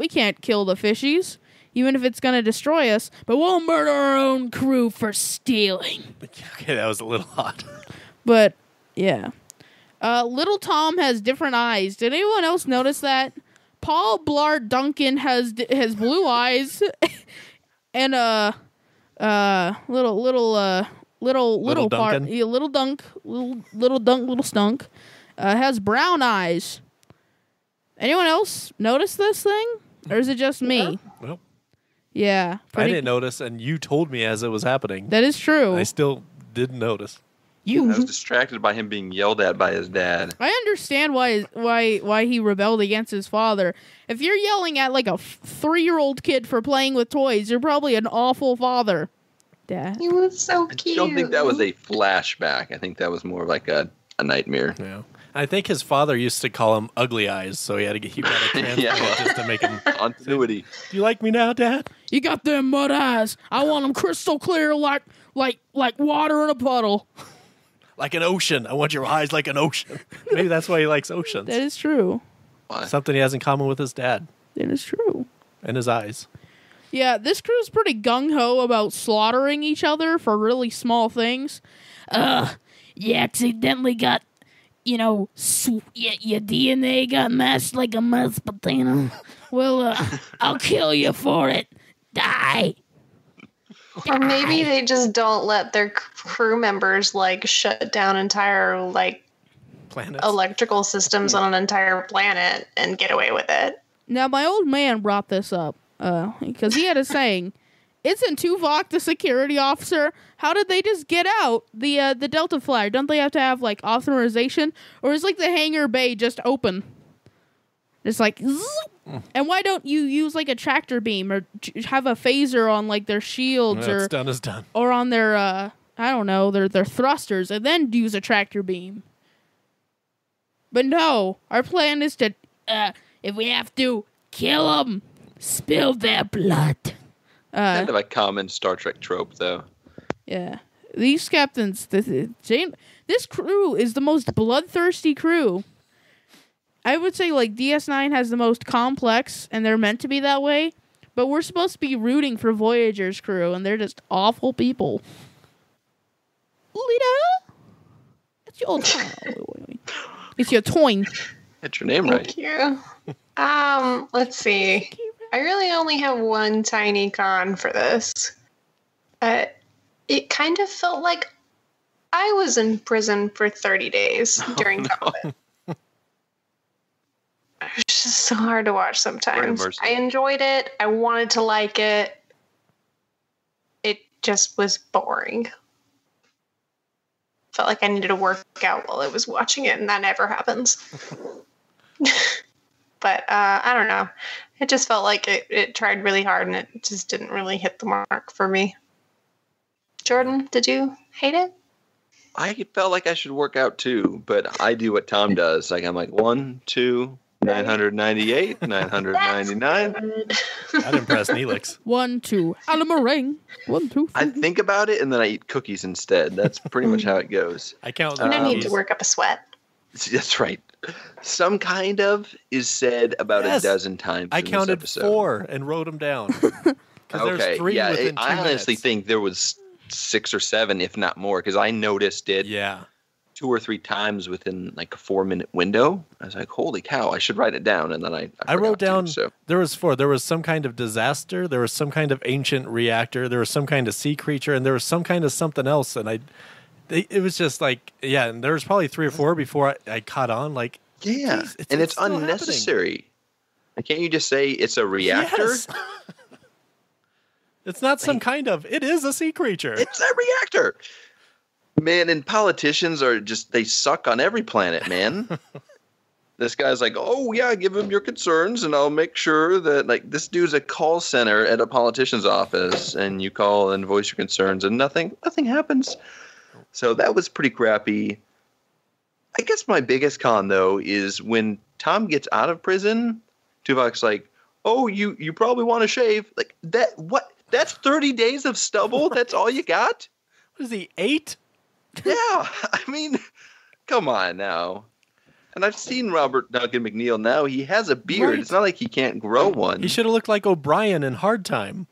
kill the fishies, even if it's gonna destroy us. But we'll murder our own crew for stealing. Okay, that was a little hot. But yeah, little Tom has different eyes. Did anyone else notice that? Paul Blart Duncan has blue eyes, and little part, Duncan. yeah, little stunk, has brown eyes. Anyone else notice this thing, or is it just me? Well, Yeah, I didn't notice, and you told me as it was happening. That is true. I still didn't notice. I was distracted by him being yelled at by his dad. I understand why he rebelled against his father. If you're yelling at like a 3-year-old kid for playing with toys, you're probably an awful father. Dad. He was so cute. I don't think that was a flashback. I think that was more like a nightmare. Yeah. I think his father used to call him Ugly Eyes, so he got a transplant just to make him continuity. Do you like me now, Dad? You got them mud eyes. I want them crystal clear, like water in a puddle. Like an ocean. I want your eyes like an ocean. Maybe that's why he likes oceans. That is true. Something he has in common with his dad. That is true. And his eyes. Yeah, this crew's pretty gung-ho about slaughtering each other for really small things. You accidentally got, your DNA got mashed like a mashed potato. Well, I'll kill you for it. Die. Or maybe they just don't let their crew members shut down entire planets, electrical systems on an entire planet and get away with it. Now my old man brought this up because he had a saying. Isn't Tuvok the security officer? How did they just get out the Delta Flyer? Don't they have to have authorization, or is the hangar bay just open? It's like. And why don't you use a tractor beam or have a phaser on their shields It's done is done. or on their I don't know their thrusters and then use a tractor beam? But no, our plan is to if we have to kill them, spill their blood. Kind of a common Star Trek trope, though. Yeah, these captains, this crew is the most bloodthirsty crew. I would say DS9 has the most complex, and they're meant to be that way. But we're supposed to be rooting for Voyager's crew, and they're just awful people. Lita, it's your toy. It's your toy. That's your name, right? Thank you. Let's see. I really only have one tiny con for this. It kind of felt like I was in prison for 30 days during COVID. It's just so hard to watch sometimes. I enjoyed it. I wanted to like it. It just was boring. Felt like I needed to work out while I was watching it, and that never happens. But I don't know. It just felt like it tried really hard, and it just didn't really hit the mark for me. Jordan, did you hate it? I felt like I should work out too, but I do what Tom does. I'm 1, 2, 998, 999. That impressed Neelix. 1, 2, Alamarang. 1, 2, 3. I think about it and then I eat cookies instead. That's pretty much how it goes. I count. You don't need to work up a sweat. That's right. Some kind of is said about a dozen times. I in counted this episode. 4 and wrote them down. Okay, 3 within 2 I honestly minutes. think there was 6 or 7, if not more, because I noticed it. Yeah. 2 or 3 times within like a 4-minute window. I was like, holy cow, I should write it down. And then I wrote down, so. there was 4. There was some kind of disaster, there was some kind of ancient reactor, there was some kind of sea creature, and there was some kind of something else. And it was just like, yeah, and there was probably 3 or 4 before I caught on. Like, yeah, geez, it's unnecessary. Like, can't you just say it's a reactor? Yes. It's not some kind of, it is a sea creature. It's a reactor. Man, and politicians are just, they suck on every planet, man. This guy's like, oh, yeah, give him your concerns, and I'll make sure that, like, this dude's a call center at a politician's office, and you call and voice your concerns, and nothing happens. So that was pretty crappy. I guess my biggest con, though, is when Tom gets out of prison, Tuvok's like, oh, you probably want to shave. Like, that's 30 days of stubble? That's all you got? What is he, 8? Yeah, I mean, come on now. And I've seen Robert Duncan McNeil now. He has a beard. Right. It's not like he can't grow one. He should have looked like O'Brien in Hard Time.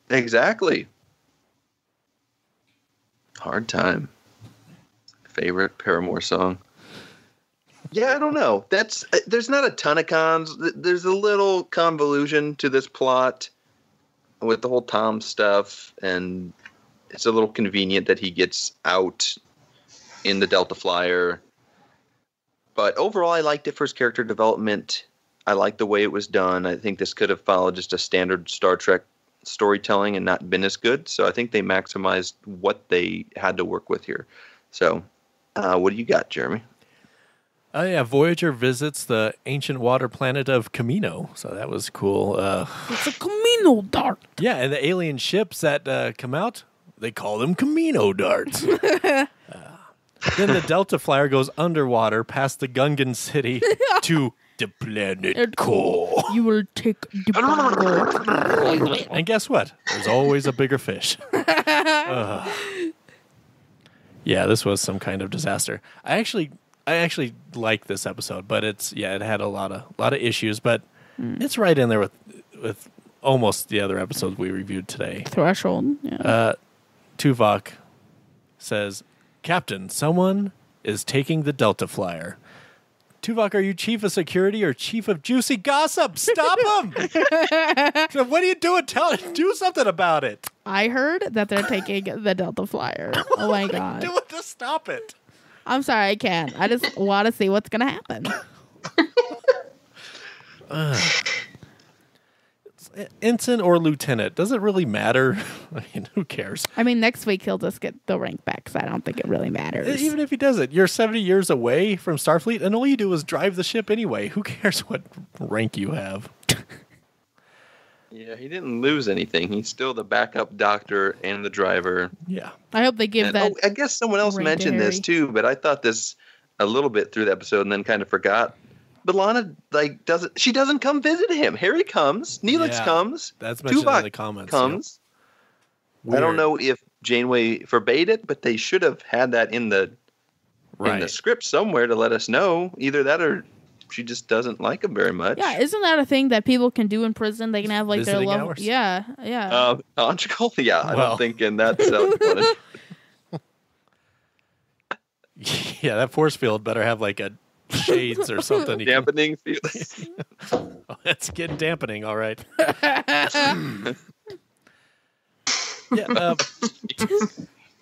Exactly. Hard Time. Favorite Paramore song. Yeah, I don't know. There's not a ton of cons. There's a little convolution to this plot with the whole Tom stuff, and it's a little convenient that he gets out in the Delta Flyer. But overall, I liked it for his character development. I liked the way it was done. I think this could have followed just a standard Star Trek storytelling and not been as good. So I think they maximized what they had to work with here. So what do you got, Jeremy? Oh, yeah, Voyager visits the ancient water planet of Camino. So that was cool. It's a Camino dart. Yeah, and the alien ships that come out, they call them Camino darts. Then the Delta Flyer goes underwater past the Gungan city to the planet core. You will take the planet. And guess what? There's always a bigger fish. Yeah, this was some kind of disaster. I actually like this episode, but it had a lot of issues, but it's right in there with almost the other episodes we reviewed today. Threshold. Yeah. Tuvok says, Captain, someone is taking the Delta Flyer. Tuvok, are you chief of security or chief of juicy gossip? Stop him! So what are you doing? Do something about it. I heard that they're taking the Delta Flyer. Oh my god! Do it to stop it. I'm sorry, I can't. I just want to see what's gonna happen. Ensign or lieutenant, does it really matter? I mean, who cares? I mean, next week he'll just get the rank back, because I don't think it really matters. Even if he doesn't, you're 70 years away from Starfleet, and all you do is drive the ship anyway. Who cares what rank you have? Yeah, he didn't lose anything. He's still the backup doctor and the driver. Yeah. I hope they give that. I guess someone else mentioned this too, but I thought this a little bit through the episode and then kind of forgot. But Lana doesn't come visit him. Harry comes, Neelix comes, that's mentioned Tuvok in the comments. Comes. Yep. I don't know if Janeway forbade it, but they should have had that in the script somewhere to let us know. Either that or she just doesn't like him very much. Yeah, isn't that a thing that people can do in prison? They can have like visiting their love. Hours? Yeah. Conjugal? Yeah, I don't think in that punishment. Yeah, that force field better have like a shades or something. Dampening field. Oh, that's getting dampening, all right. Yeah,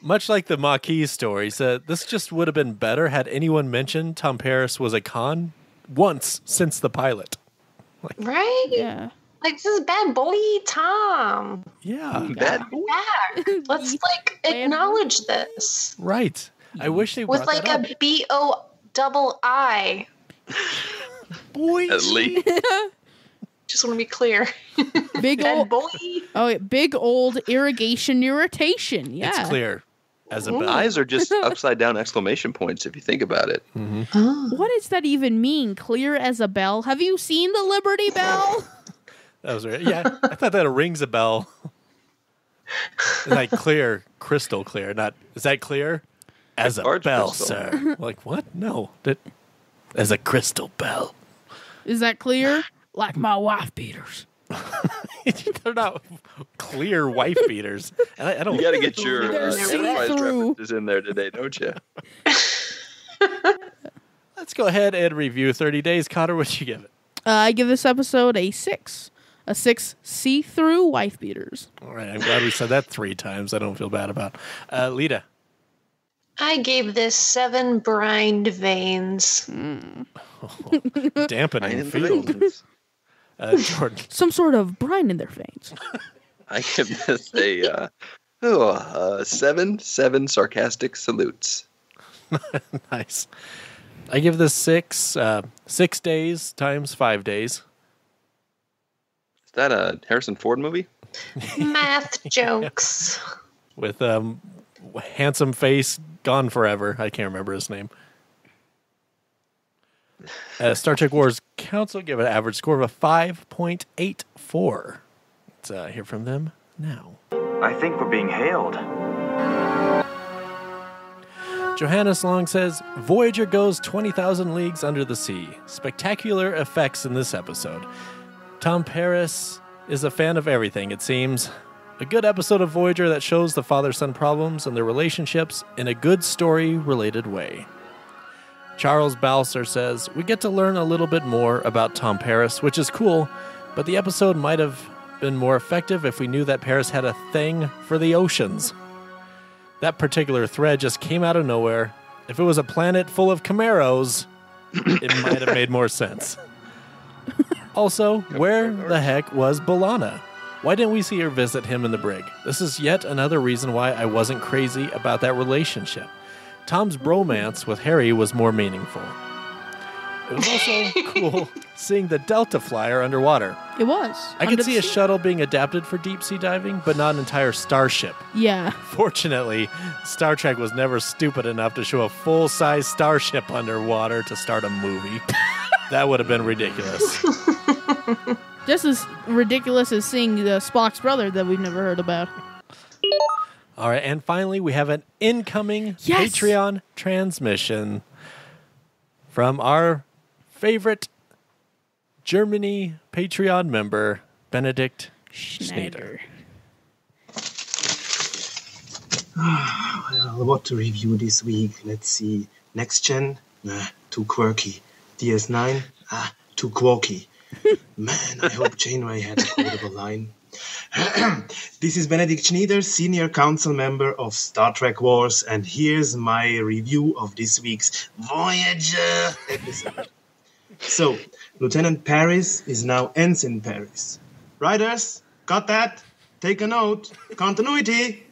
much like the Maquis story, this just would have been better had anyone mentioned Tom Paris was a con once since the pilot. Right? Yeah. Like, this is bad boy Tom. Yeah. Bad boy. Let's acknowledge this. Right. I wish they with brought that a BOII. Boy. At least. Just want to be clear. Big old boy. Oh, big old irrigation irritation. Yeah. It's clear as a bell. Eyes are just upside down exclamation points if you think about it. Mm-hmm. Oh. What does that even mean? Clear as a bell? Have you seen the Liberty Bell? That was right. Yeah, I thought that rings a bell. Like clear, crystal clear. Not is that clear? As a bell, crystal. Sir. Like what? No, as a crystal bell. Is that clear? Like my wife beaters. They're not clear wife beaters. And I don't. You got to get your Enterprise references in there today, don't you? let's go ahead and review 30 Days. Cotter, what'd you give it? I give this episode a 6. A 6 see-through wife beaters. All right, I'm glad we said that 3 times. I don't feel bad about it. Lita. I gave this 7 brined veins. Dampening feelings. Jordan. Some sort of brine in their veins. I give this a 7 sarcastic salutes. Nice. I give this 6. 6 days times 5 days. Is that a Harrison Ford movie? Math jokes. With handsome face, gone forever. I can't remember his name. Star Trek Wars Council give it an average score of a 5.84. Let's hear from them now. I think we're being hailed. Johannes Long says, Voyager goes 20,000 leagues under the sea. Spectacular effects in this episode. Tom Paris is a fan of everything, it seems. A good episode of Voyager that shows the father-son problems and their relationships in a good story-related way. Charles Balser says, we get to learn a little bit more about Tom Paris, which is cool, but the episode might have been more effective if we knew that Paris had a thing for the oceans. That particular thread just came out of nowhere. If it was a planet full of Camaros, it might have made more sense. Also, where the heck was B'Elanna? Why didn't we see her visit him in the brig? This is yet another reason why I wasn't crazy about that relationship. Tom's bromance with Harry was more meaningful. It was also cool seeing the Delta Flyer underwater. It was. I could see a shuttle being adapted for deep-sea diving, but not an entire starship. Yeah. Fortunately, Star Trek was never stupid enough to show a full-size starship underwater to start a movie. That would have been ridiculous. Just as ridiculous as seeing the Spock's brother that we've never heard about. All right, and finally, we have an incoming Patreon transmission from our favorite Germany Patreon member, Benedict Schneider. Well, what to review this week? Let's see. Next Gen? Too quirky. DS9? Too quirky. Man, I hope Janeway had a quotable line. This is Benedict Schneider, Senior Council Member of Star Trek Wars, and here's my review of this week's Voyager episode. So, Lieutenant Paris is now Ensign Paris. Riders, got that? Take a note. Continuity.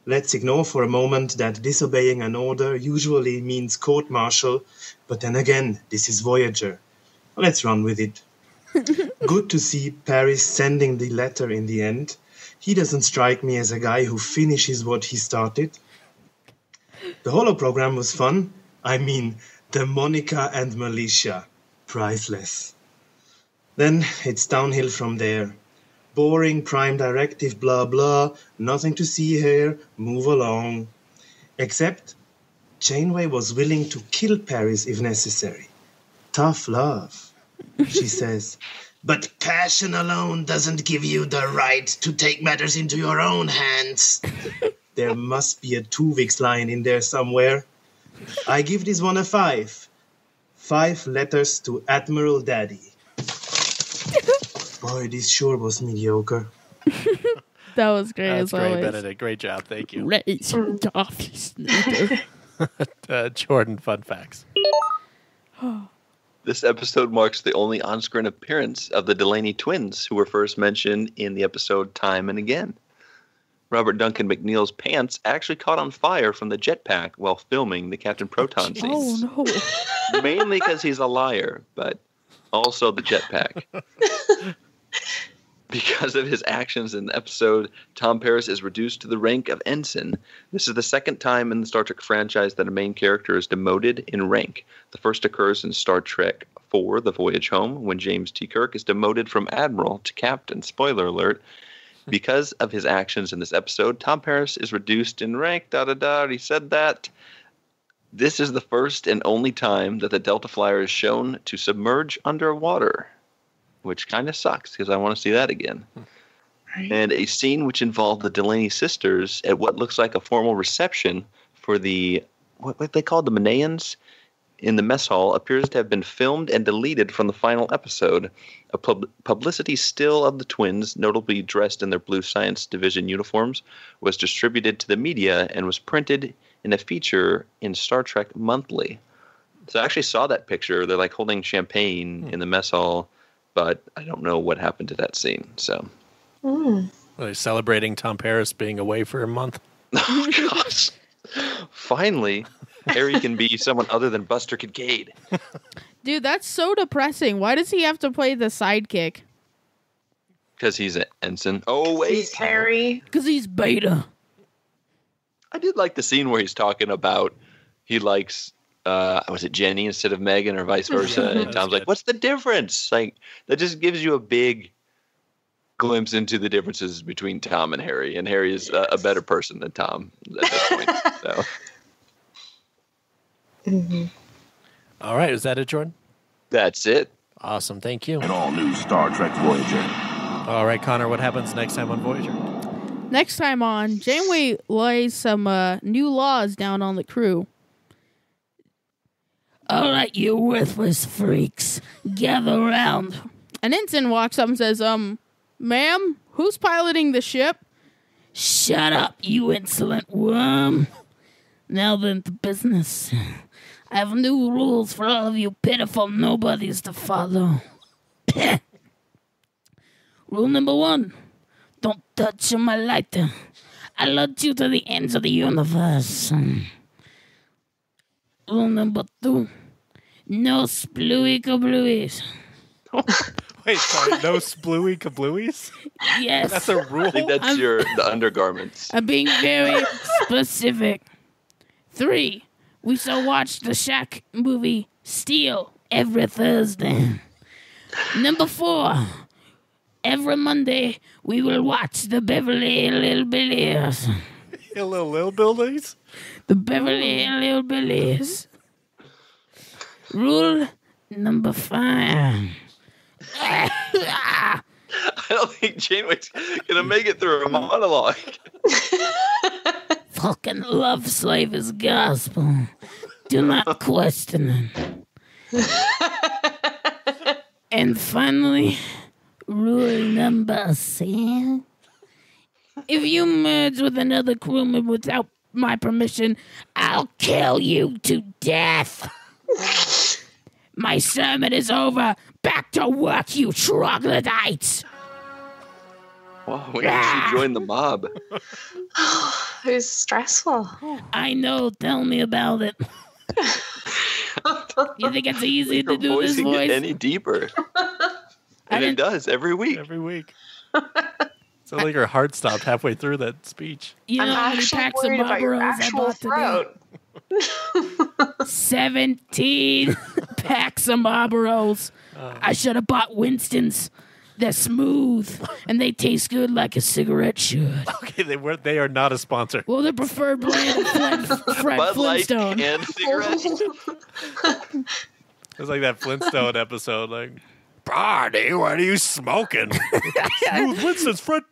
Let's ignore for a moment that disobeying an order usually means court-martial, but then again, this is Voyager. Let's run with it. Good to see Paris sending the letter in the end. He doesn't strike me as a guy who finishes what he started. The holoprogram was fun. I mean, the Monica and Militia. Priceless. Then it's downhill from there. Boring prime directive, blah blah, nothing to see here, move along. Except, Janeway was willing to kill Paris if necessary. Tough love. She says, but passion alone doesn't give you the right to take matters into your own hands. There must be a Tuvix line in there somewhere. I give this one a 5. 5 letters to Admiral Daddy. Boy, this sure was mediocre. That was great. That's as great, always. Benedict. Great job. Thank you. Jordan, fun facts. This episode marks the only on-screen appearance of the Delaney twins, who were first mentioned in the episode Time and Again. Robert Duncan McNeil's pants actually caught on fire from the jetpack while filming the Captain Proton scene. Oh, no. Mainly because he's a liar, but also the jetpack. Because of his actions in the episode, Tom Paris is reduced to the rank of ensign. This is the second time in the Star Trek franchise that a main character is demoted in rank. The first occurs in Star Trek IV, The Voyage Home, when James T. Kirk is demoted from admiral to captain. Spoiler alert. Because of his actions in this episode, Tom Paris is reduced in rank. He said that. This is the first and only time that the Delta Flyer is shown to submerge underwater, which kind of sucks because I want to see that again. And a scene which involved the Delaney sisters at what looks like a formal reception for the, what they called the Manayans, in the mess hall appears to have been filmed and deleted from the final episode. A publicity still of the twins, notably dressed in their Blue Science Division uniforms, was distributed to the media and was printed in a feature in Star Trek Monthly. So I actually saw that picture. They're like holding champagne in the mess hall, but I don't know what happened to that scene. So, Are they celebrating Tom Paris being away for a month? Oh gosh! Finally, Harry can be someone other than Buster Kincaid. Dude, that's so depressing. Why does he have to play the sidekick? Because he's an ensign. Oh wait, He's Harry. Because he's Beta. I did like the scene where he's talking about he likes. Was it Jenny instead of Megan or vice versa? And Tom's like, what's the difference? Like, that just gives you a big glimpse into the differences between Tom and Harry. And Harry is a better person than Tom at this point. So. All right. Is that it, Jordan? That's it. Awesome. Thank you. An all-new Star Trek Voyager. All right, Connor, what happens next time on Voyager? Next time on, Janeway lays some new laws down on the crew. All right, you worthless freaks, gather around. An ensign walks up and says, ma'am, who's piloting the ship? Shut up, you insolent worm. Now then to business. I have new rules for all of you pitiful nobodies to follow. Rule number 1, don't touch my lighter. I love you to the ends of the universe. Rule number 2, no splooey kabluies. Wait, sorry, no splooey kabluies? Yes. That's a rule? I think that's the undergarments. I'm being very specific. 3, we shall watch the Shaq movie Steel every Thursday. Number 4, every Monday we will watch the Beverly Hillbillies. Little Billies? The Beverly Hillbillies. Rule number 5. I don't think Janeway's gonna make it through a monologue. Fucking love slave is gospel. Do not question it. And finally, rule number 6. If you merge with another crewman without my permission, I'll kill you to death. My sermon is over. Back to work, you troglodytes. Wow, when did she join the mob? It was stressful. I know. Tell me about it. You think it's easy to do this Can voice? get any deeper? And it does every week. Every week. Sounds like her heart stopped halfway through that speech. You know how many packs of Marlboros I bought today? 17 packs of Marlboros. I should have bought Winston's. They're smooth and they taste good like a cigarette should. Okay, they are not a sponsor. Well, the preferred brand of Fred Bud Light Flintstone. and cigarettes. It's like that Flintstone episode, like, Barney, what are you smoking? Smooth Winston's Fred.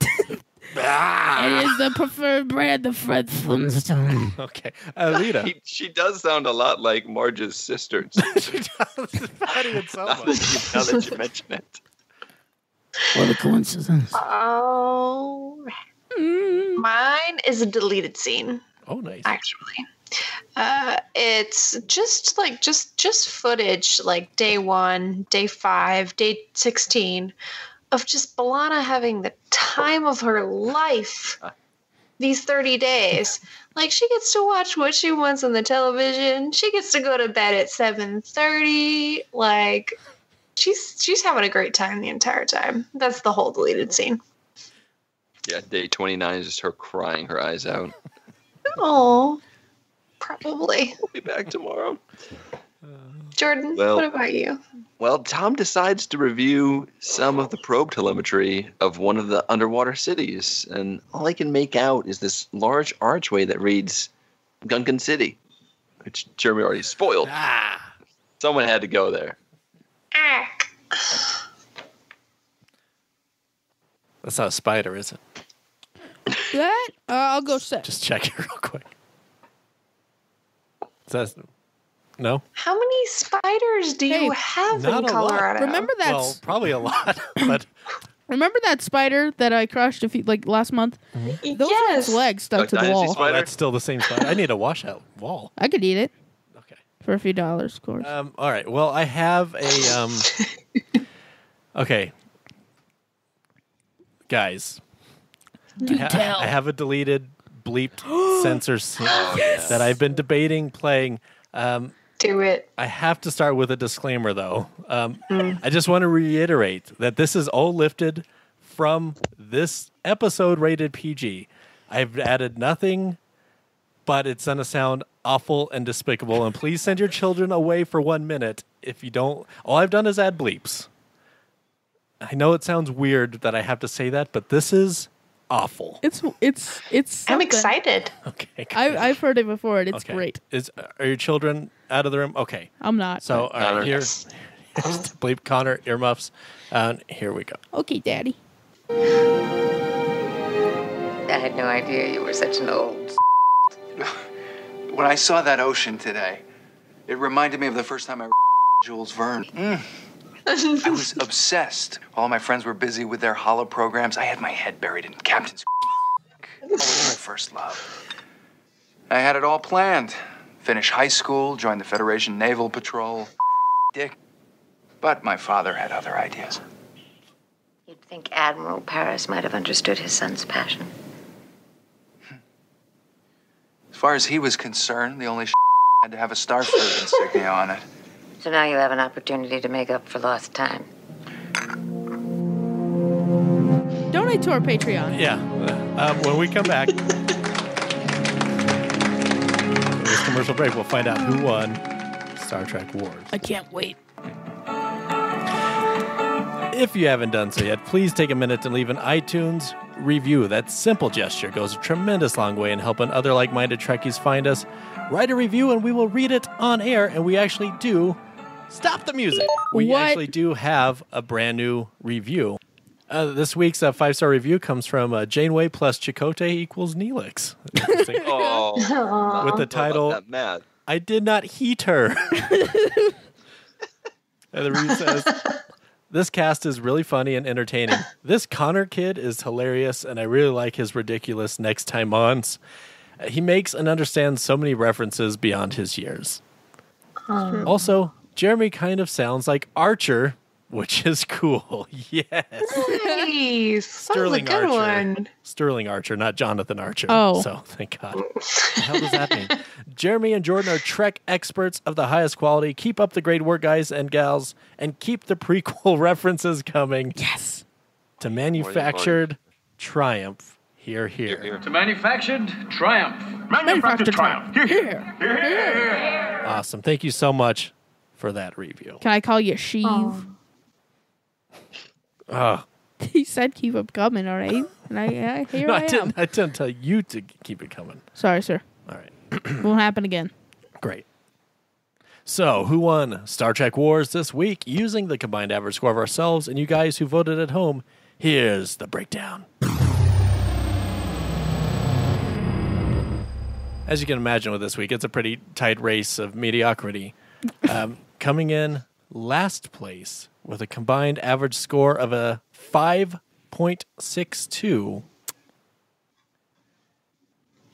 It is the preferred brand of Fred Flintstone. Okay, Alita. She does sound a lot like Marge's sister. She does. Not even so much. Now that you mention it. What a coincidence. Oh, mine is a deleted scene. Oh, nice. Actually, it's just footage like day 1, day 5, day 16 of just B'Elanna having the time of her life these 30 days. Like, she gets to watch what she wants on the television. She gets to go to bed at 7:30. Like, she's having a great time the entire time. That's the whole deleted scene. Yeah, day 29 is just her crying her eyes out. Oh, probably. We'll be back tomorrow. Jordan, Well- what about you? Well, Tom decides to review some of the probe telemetry of one of the underwater cities, and all I can make out is this large archway that reads Gungan City, which Jeremy already spoiled. Someone had to go there. That's not a spider, is it? That? I'll go set. Just check it real quick. No? How many spiders do you have Not in a lot. Colorado? Remember that? Well, probably a lot, but Remember that spider that I crushed last month? Mm-hmm. Those were its legs stuck to the wall. Oh, that's still the same spider. I need to wash that wall. I could eat it. Okay. For a few dollars, of course. All right. Well, I have a okay. Guys. I have a deleted bleeped censor scene that I've been debating playing. Do it. I have to start with a disclaimer, though. I just want to reiterate that this is all lifted from this episode rated PG. I've added nothing, but it's going to sound awful and despicable. And please send your children away for 1 minute. If you don't, all I've done is add bleeps. I know it sounds weird that I have to say that, but this is awful. It's I'm something. excited. Okay. I've heard it before, and it's great. Are your children out of the room? Okay. I'm not. So, all right, here's bleep Connor, earmuffs. Here we go. Okay, Daddy. I had no idea you were such an old. When I saw that ocean today, it reminded me of the first time I Jules Verne. I was obsessed. While my friends were busy with their hollow programs, I had my head buried in Captain's. That was my first love. I had it all planned. Finish high school, join the Federation Naval Patrol. Dick. But my father had other ideas. You'd think Admiral Paris might have understood his son's passion. As far as he was concerned, the only had to have a Starfleet insignia on it. So now you have an opportunity to make up for lost time. Donate to our Patreon. Yeah. When we come back, this commercial break, we'll find out who won Star Trek Wars. I can't wait. If you haven't done so yet, please take a minute to leave an iTunes review. That simple gesture goes a tremendous long way in helping other like-minded Trekkies find us. Write a review and we will read it on air, and we actually do. Stop the music. We actually do have a brand new review. This week's 5-star review comes from Janeway plus Chakotay equals Neelix. With the title, I did not heat her. And the review says, this cast is really funny and entertaining. This Connor kid is hilarious, and I really like his ridiculous next time ons. He makes and understands so many references beyond his years. Also, Jeremy kind of sounds like Archer, which is cool. Yes. Nice. That was a good one. Sterling Archer, not Jonathan Archer. Oh. So, thank God. What the hell does that mean? Jeremy and Jordan are Trek experts of the highest quality. Keep up the great work, guys and gals, and keep the prequel references coming. Yes. To manufactured triumph. Here, here. To manufactured triumph. Manufactured triumph. Here. Awesome. Thank you so much for that review. Can I call you Sheev? He said keep it coming, all right? And I am. I didn't tell you to keep it coming. Sorry, sir. All right. Won't happen again. Great. So, who won Star Trek Wars this week? Using the combined average score of ourselves and you guys who voted at home, here's the breakdown. As you can imagine with this week, it's a pretty tight race of mediocrity. Coming in last place with a combined average score of a 5.62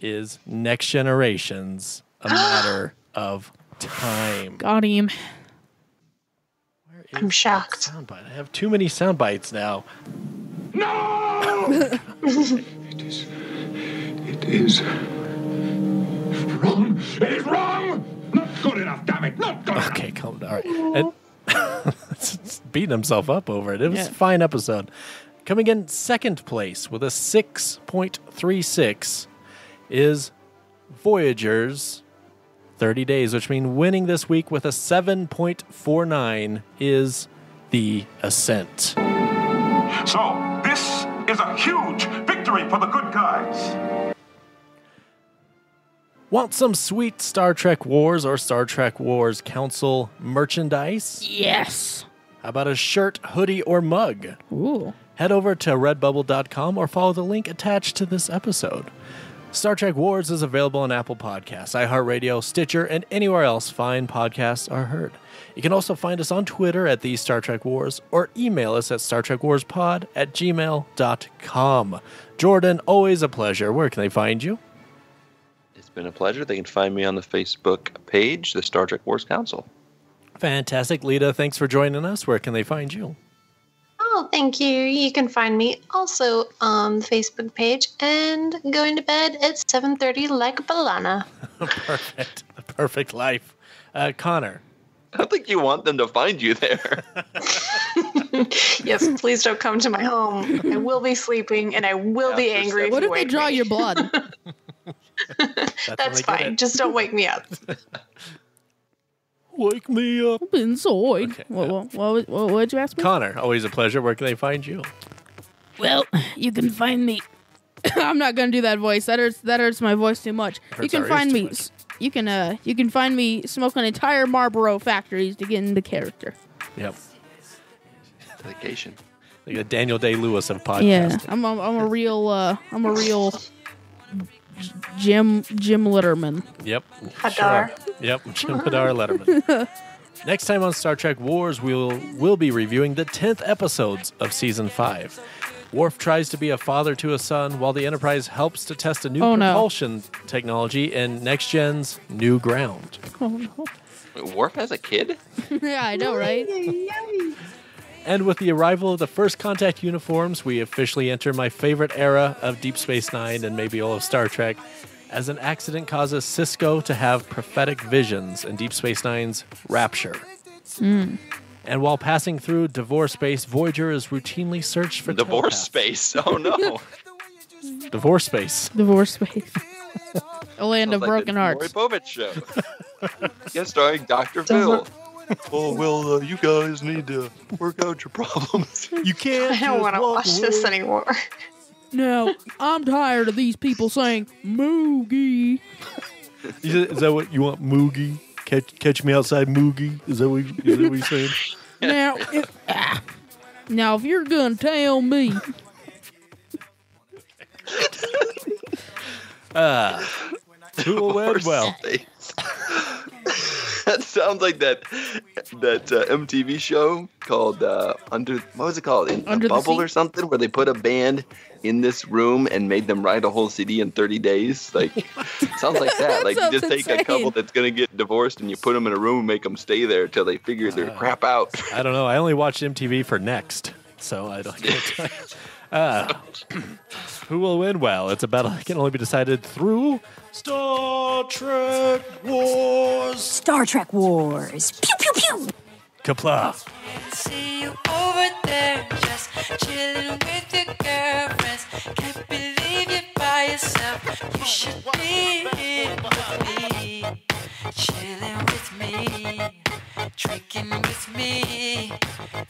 is Next Generation's A Matter of Time. Got him. I'm shocked. Soundbite. I have too many sound bites now. No! It is wrong. It is wrong! Not good enough, damn it! Not good enough! Okay, calm down. All right. And it's beating himself up over it. It was a fine episode. Coming in second place with a 6.36 is Voyager's 30 Days, which means winning this week with a 7.49 is the Ascent. So, this is a huge victory for the good guys. Want some sweet Star Trek Wars or Star Trek Wars Council merchandise? Yes. How about a shirt, hoodie, or mug? Ooh. Head over to redbubble.com or follow the link attached to this episode. Star Trek Wars is available on Apple Podcasts, iHeartRadio, Stitcher, and anywhere else fine podcasts are heard. You can also find us on Twitter at the Star Trek Wars or email us at StarTrekWarsPod@gmail.com. Jordan, always a pleasure. Where can they find you? It's been a pleasure. They can find me on the Facebook page, the Star Trek Wars Council. Fantastic. Lita, thanks for joining us. Where can they find you? Oh, thank you. You can find me also on the Facebook page and going to bed at 7:30 like a balana. Perfect. The perfect life. Connor. I don't think you want them to find you there. Yes, please don't come to my home. I will be sleeping and I will be angry. What if they draw your blood? That's fine. Just don't wake me up. Wake me up inside. Okay, What'd you ask me? Connor, always a pleasure. Where can they find you? Well, you can find me. I'm not gonna do that voice. That hurts my voice too much. You can find me. You can find me smoking entire Marlboro factories to get into character. Yep. Dedication. Like a Daniel Day-Lewis of podcasting. Yeah, I'm a real Jim Litterman. Yep. Hadar. Sure. Yep. Jim Hadar Letterman. Next time on Star Trek Wars, we'll be reviewing the 10th episodes of Season 5. Worf tries to be a father to a son while the Enterprise helps to test a new propulsion technology in Next Gen's New Ground. Oh, no. Worf has a kid? Yeah, I know, right? And with the arrival of the first contact uniforms, we officially enter my favorite era of Deep Space Nine and maybe all of Star Trek, as an accident causes Sisko to have prophetic visions in Deep Space Nine's Rapture. Mm. And while passing through Divorce Space, Voyager is routinely searched for Divorce Space? Oh, no. Divorce Space. Divorce Space. A land of broken hearts. Maury Povich show. Guest starring Dr. Phil. Oh, well, you guys need to work out your problems. You can't. I don't want to watch this anymore. No, I'm tired of these people saying Moogie. Is that what you want, Moogie? Catch me outside, Moogie? Is that what you're saying? Now, if you're gonna tell me, who will win? Well, that sounds like that MTV show called Under. What was it called? Under a Bubble or something, where they put a band in this room and made them write a whole CD in 30 days. Like, sounds like that. Like, you just take a couple that's gonna get divorced and you put them in a room and make them stay there till they figure their crap out. I don't know. I only watched MTV for Next, so I don't. Who will win? Well, it's a battle that can only be decided through Star Trek Wars. Star Trek Wars. Pew pew pew. Kapla. See you over there, just chilling with your girlfriends. Can't believe you're by yourself. You should be here with me, chilling with me, drinking with me,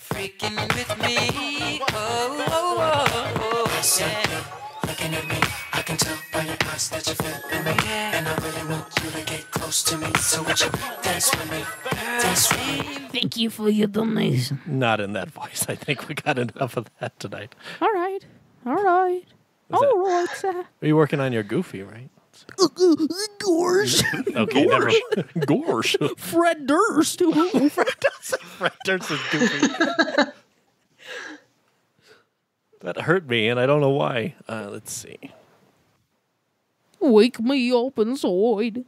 freaking with me. Oh, oh, oh, oh, yeah. Looking at me, I can tell by your eyes that you're feeling me, and I really want you to get close to me. So would you dance with me? Dance with me. Thank you for your donation. Not in that voice. I think we got enough of that tonight. All right, sir. Are you working on your Goofy, right? Gorsh. Okay, never. Gorsh. Fred Durst. Fred Durst is Goofy. That hurt me, and I don't know why. Let's see. Wake me up inside.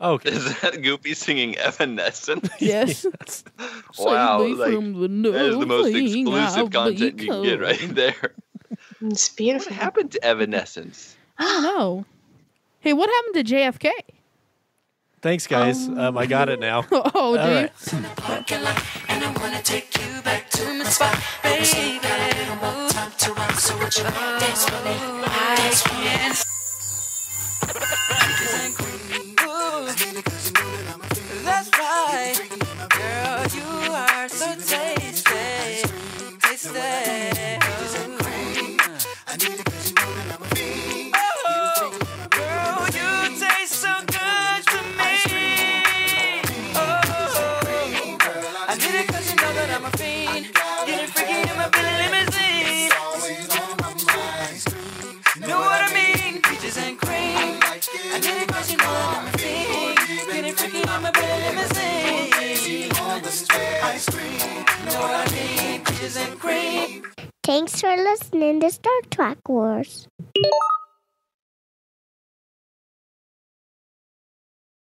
Okay. Is that Goofy singing Evanescence? Yes. Wow. Save me Like, from the that is the most thing exclusive I've content you can get right there. It's beautiful. What happened to Evanescence? I don't know. Hey, what happened to JFK? Thanks, guys. I got it now. Oh, All dude. right. And I wanna take you back to my spot, baby. Time to rock, so what you dance with me? Dance with me. That's right, girl. You are so tasty, tasty. Oh, girl, you taste so good to me. I need it 'cause you know that I'm a fiend. Getting freaky in my Billy limousine. Know what I mean? ice cream. You know what I mean? Peaches and cream. Thanks for listening to Star Trek Wars.